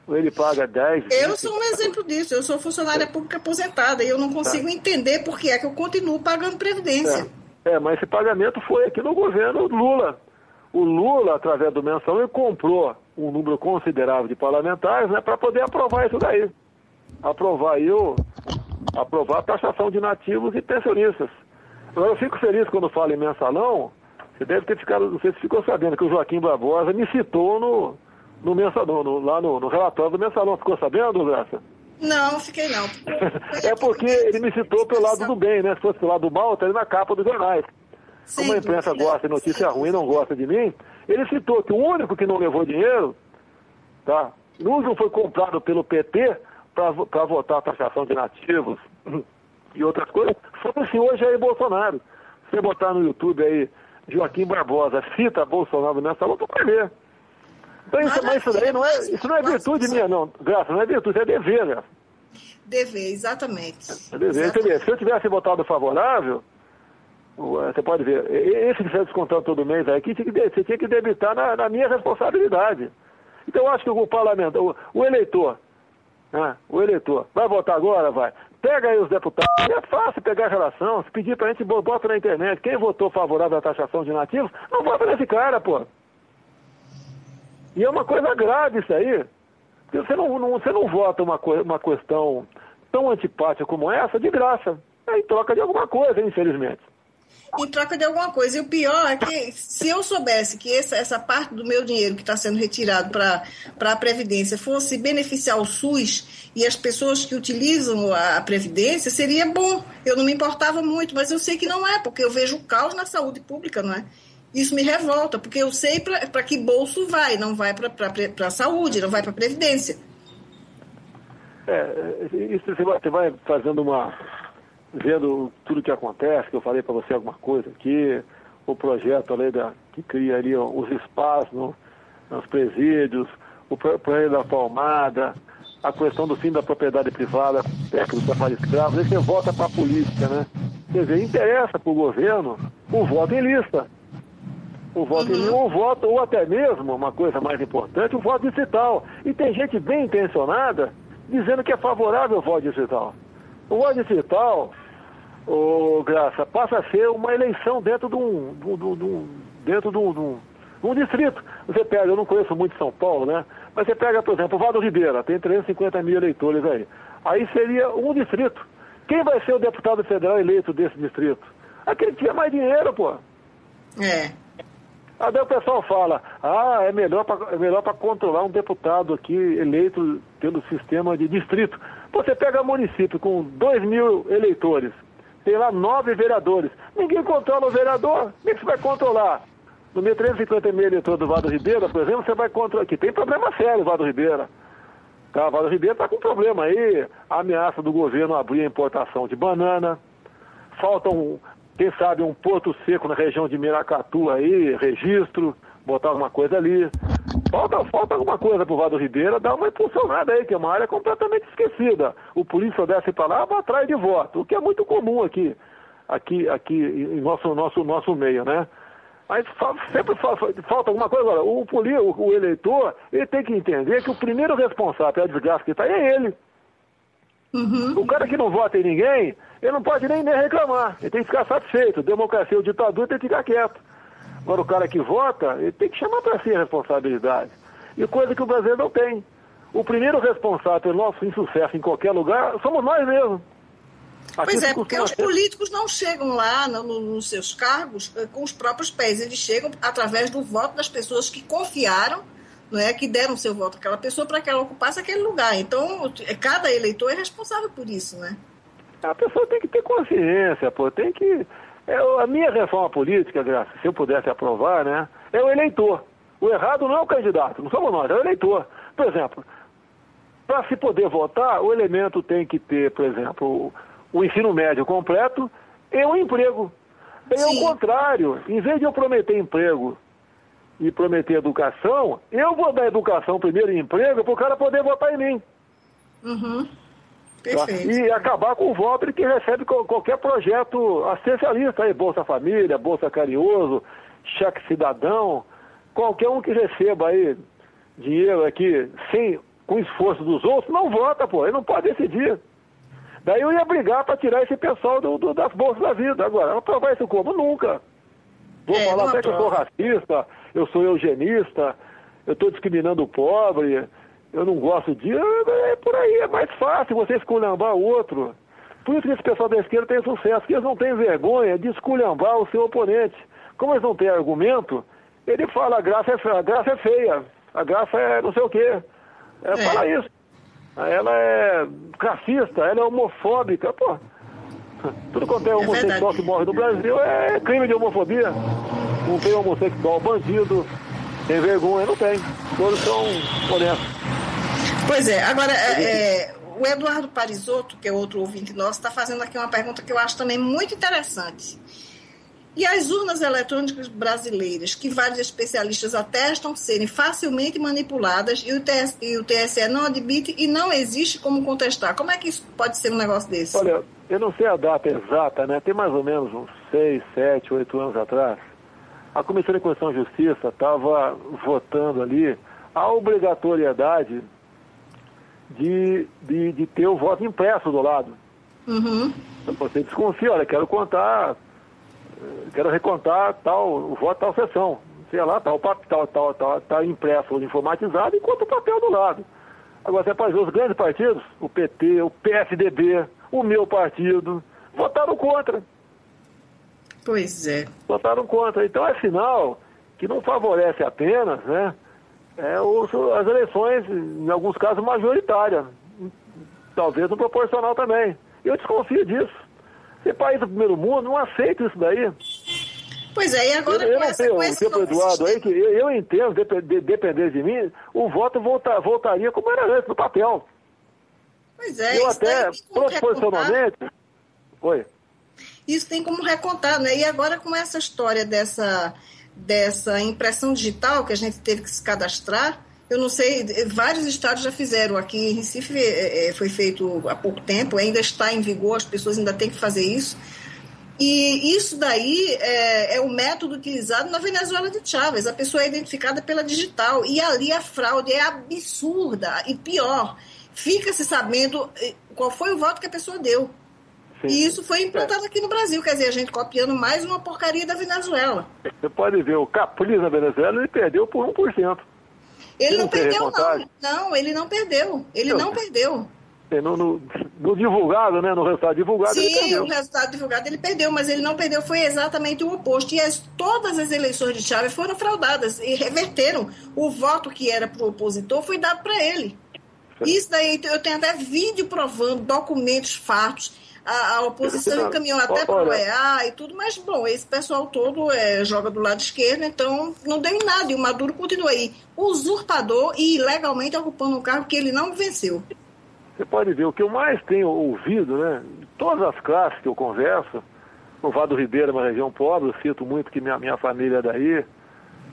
Ele paga 10, 20... Eu sou um exemplo disso. Eu sou funcionária pública aposentada e eu não consigo entender por que é que eu continuo pagando previdência. Mas esse pagamento foi aqui no governo Lula. O Lula, através do mensalão, ele comprou um número considerável de parlamentares, né, para poder aprovar isso daí. Aprovar a taxação de nativos e pensionistas. Eu fico feliz quando falo em mensalão. Você deve ter ficado, não sei se ficou sabendo, que o Joaquim Barbosa me citou no mensalão, lá no relatório do mensalão. Ficou sabendo, Graça? Não, fiquei não. É porque ele me citou pelo lado do bem, né? Se fosse pelo lado do mal, estaria na capa dos jornais. Como a imprensa gosta de notícia ruim, não gosta de mim, ele citou que o único que não levou dinheiro, tá? Não foi comprado pelo PT para votar a taxação de nativos e outras coisas, foi o senhor Jair Bolsonaro. Se você botar no YouTube aí, Joaquim Barbosa cita Bolsonaro nessa luta, vai ver. Então, isso daí isso não é virtude minha, não. Graça, não é virtude, é dever, né? Dever, exatamente. É dever. Exatamente. Se eu tivesse votado favorável, você pode ver, esse que você descontando todo mês aí, você tinha que debitar na minha responsabilidade. Então, eu acho que o parlamento, o eleitor, né, vai votar agora, vai. Pega aí os deputados, é fácil pegar a relação, se pedir pra gente, bota na internet, quem votou favorável à taxação de nativos, não vota nesse cara, pô. E é uma coisa grave isso aí, porque você não vota uma questão tão antipática como essa de graça, em troca de alguma coisa, infelizmente. Em troca de alguma coisa. E o pior é que, se eu soubesse que essa parte do meu dinheiro que está sendo retirado para a Previdência fosse beneficiar o SUS e as pessoas que utilizam a Previdência, seria bom. Eu não me importava muito, mas eu sei que não é, porque eu vejo o caos na saúde pública, não é? Isso me revolta, porque eu sei para que bolso vai, não vai para a saúde, não vai para a Previdência. Isso você vai fazendo vendo tudo que acontece, que eu falei para você alguma coisa aqui, o projeto ali que cria ali os espaços nos presídios, o projeto da palmada, a questão do fim da propriedade privada, do trabalho escravo, aí você vota para a política, né? Quer dizer, interessa para o governo o voto em lista. O voto em um voto, ou até mesmo, uma coisa mais importante, o voto digital. E tem gente bem intencionada dizendo que é favorável ao voto digital. O voto digital, Graça, passa a ser uma eleição dentro de um distrito. Você pega, eu não conheço muito São Paulo, né? Mas você pega, por exemplo, o Vado Ribeira, tem 350 mil eleitores aí. Aí seria um distrito. Quem vai ser o deputado federal eleito desse distrito? Aquele que tinha mais dinheiro, pô. Aí o pessoal fala, é melhor para controlar um deputado aqui eleito pelo sistema de distrito. Você pega município com 2 mil eleitores, tem lá 9 vereadores. Ninguém controla o vereador. Como é que você vai controlar? No meio 350 mil eleitores do Vado Ribeira, por exemplo, você vai controlar. Que tem problema sério o Vado Ribeira. Tá? O Vado Ribeira está com problema aí. A ameaça do governo abrir a importação de banana. Falta quem sabe, um porto seco na região de Miracatu aí, registro, botar alguma coisa ali. Falta alguma coisa pro Vado Ribeira, dá uma impulsionada aí, que é uma área completamente esquecida. O polícia desce para lá, vai atrás de voto, o que é muito comum aqui em nosso meio, né? Mas sempre falta alguma coisa. Agora, o eleitor, ele tem que entender que o primeiro responsável pela desgraça que está é ele. O cara que não vota em ninguém, ele não pode nem reclamar, ele tem que ficar satisfeito. Democracia ou ditadura tem que ficar quieto. Agora o cara que vota, ele tem que chamar para si a responsabilidade. E coisa que o Brasil não tem. O primeiro responsável pelo nosso insucesso em qualquer lugar somos nós mesmos. Pois é, porque os políticos não chegam lá nos seus cargos com os próprios pés, eles chegam através do voto das pessoas que confiaram, não é, que deram seu voto àquela pessoa para que ela ocupasse aquele lugar. Então, cada eleitor é responsável por isso, né? A pessoa tem que ter consciência, tem que... a minha reforma política, Graça, se eu pudesse aprovar, né, é o eleitor. O errado não é o candidato, não somos nós, é o eleitor. Por exemplo, para se poder votar, o elemento tem que ter, por exemplo, o ensino médio completo e um emprego. É o contrário, em vez de eu prometer emprego e prometer educação, eu vou dar educação primeiro e emprego para o cara poder votar em mim. Perfeito. Tá? E acabar com o voto de quem recebe qualquer projeto assistencialista, aí, Bolsa Família, Bolsa Carinhoso, Cheque Cidadão, qualquer um que receba aí dinheiro aqui com esforço dos outros, não vota, ele não pode decidir. Daí eu ia brigar para tirar esse pessoal das bolsas da vida. Agora, aprovar isso como? Nunca. Vou falar até que eu sou racista, eu sou eugenista, eu estou discriminando o pobre, eu não gosto disso. É por aí, é mais fácil você esculhambar o outro. Por isso que esse pessoal da esquerda tem sucesso, porque eles não têm vergonha de esculhambar o seu oponente. Como eles não têm argumento, ele fala, a graça é feia, a graça é não sei o quê. Fala isso. Ela é racista, ela é homofóbica, Tudo quanto é homossexual que morre no Brasil é crime de homofobia. Não tem homossexual bandido, tem vergonha, não tem. Todos são honestos. Pois é, agora, o Eduardo Parisotto, que é outro ouvinte nosso, está fazendo aqui uma pergunta que eu acho também muito interessante. E as urnas eletrônicas brasileiras, que vários especialistas atestam serem facilmente manipuladas e o TSE não admite e não existe como contestar. Como é que isso pode ser um negócio desse? Olha, eu não sei a data exata, né? Tem mais ou menos uns 6, 7, 8 anos atrás, a Comissão de Constituição e Justiça estava votando ali a obrigatoriedade de ter o voto impresso do lado. Você desconfia, olha, quero recontar o voto tal sessão. Sei lá, tá impresso ou informatizado, enquanto o papel do lado. Agora você pode ver os grandes partidos, o PT, o PSDB, o meu partido, votaram contra. Pois é. Votaram contra. Então é sinal que não favorece apenas, né, as eleições, em alguns casos, majoritárias. Talvez no proporcional também. Eu desconfio disso. Esse país do primeiro mundo não aceita isso daí. Pois é, e agora eu não tenho o Eduardo aí, que eu entendo, depender de mim, o voto voltaria como era antes, no papel. Pois é, eu até, proporcionalmente... Oi. Isso tem como recontar, né? E agora com essa história dessa impressão digital que a gente teve que se cadastrar, eu não sei, vários estados já fizeram. Aqui em Recife foi feito há pouco tempo, ainda está em vigor, as pessoas ainda têm que fazer isso. E isso daí é o método utilizado na Venezuela de Chávez. A pessoa é identificada pela digital e ali a fraude é absurda e pior, fica-se sabendo qual foi o voto que a pessoa deu. Sim. E isso foi implantado aqui no Brasil, quer dizer, a gente copiando mais uma porcaria da Venezuela. Você pode ver, o Capriles na Venezuela, ele perdeu por 1%. Ele não perdeu, não. Não, ele não perdeu. Ele não perdeu. No divulgado, né? No resultado divulgado, sim, ele perdeu. Sim, o resultado divulgado ele perdeu, mas ele não perdeu, foi exatamente o oposto. E todas as eleições de Chávez foram fraudadas e reverteram. O voto que era para o opositor foi dado para ele. Sim. Isso daí, eu tenho até vídeo provando, documentos fartos. A oposição encaminhou até para o EA e tudo, mas, bom, esse pessoal todo joga do lado esquerdo, então não deu em nada. E o Maduro continua aí, usurpador e ilegalmente ocupando um cargo que ele não venceu. Você pode ver, o que eu mais tenho ouvido, né, todas as classes que eu converso, no Vado Ribeira é uma região pobre, eu cito muito que minha família é daí,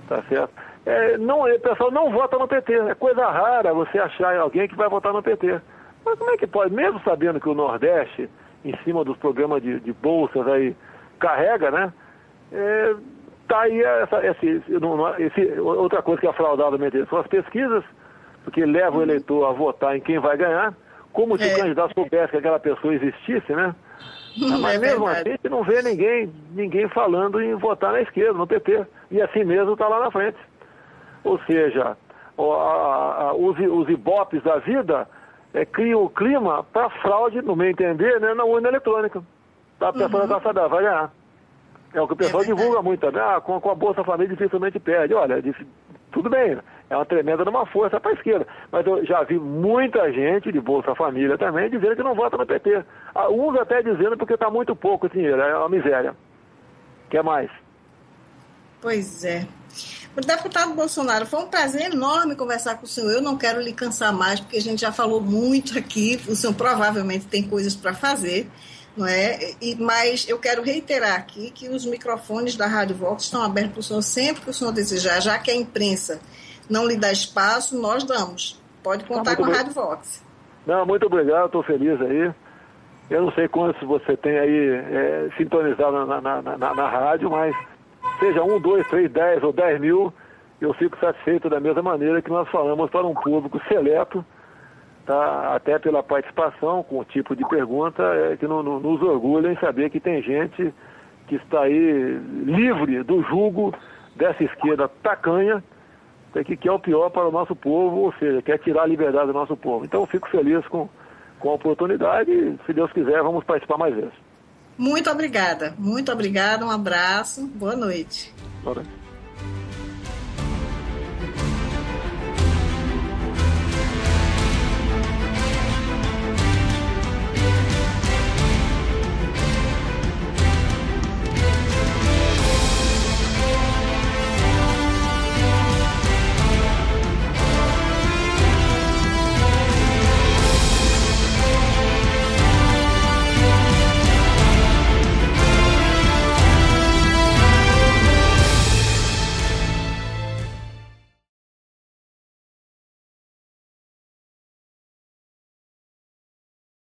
tá certo? O pessoal não vota no PT, é coisa rara você achar alguém que vai votar no PT. Mas como é que pode, mesmo sabendo que o Nordeste, em cima dos programas de bolsas aí, carrega, né? Tá aí outra coisa que é fraudadamente são as pesquisas, porque leva o eleitor a votar em quem vai ganhar, como se o candidato soubesse que aquela pessoa existisse, né? Mas mesmo assim, a gente não vê ninguém falando em votar na esquerda, no PT. E assim mesmo está lá na frente. Ou seja, os ibopes da vida criam o clima para fraude, no meu entender, né, na urna eletrônica. A pessoa já sabe, vai ganhar. É o que o pessoal divulga muito também. Com a Bolsa Família dificilmente perde. Olha, tudo bem, é uma tremenda numa força para a esquerda. Mas eu já vi muita gente de Bolsa Família também dizendo que não vota no PT. Uns até dizendo porque está muito pouco dinheiro, é uma miséria. Quer mais? Pois é. Deputado Bolsonaro, foi um prazer enorme conversar com o senhor. Eu não quero lhe cansar mais, porque a gente já falou muito aqui. O senhor provavelmente tem coisas para fazer, não é? Mas eu quero reiterar aqui que os microfones da Rádio Vox estão abertos para o senhor sempre que o senhor desejar, já que a imprensa não lhe dá espaço, nós damos. Pode contar com a Rádio Vox. Não, muito obrigado, estou feliz aí. Eu não sei quantos você tem aí sintonizado na rádio, mas seja 1, 2, 3, 10 ou 10 mil, eu fico satisfeito da mesma maneira que nós falamos para um público seleto, tá? Até pela participação, com o tipo de pergunta, que nos orgulha em saber que tem gente que está aí livre do jugo dessa esquerda tacanha, que é o pior para o nosso povo, ou seja, quer tirar a liberdade do nosso povo. Então eu fico feliz com a oportunidade e, se Deus quiser, vamos participar mais vezes. Muito obrigada, um abraço, boa noite. Boa noite.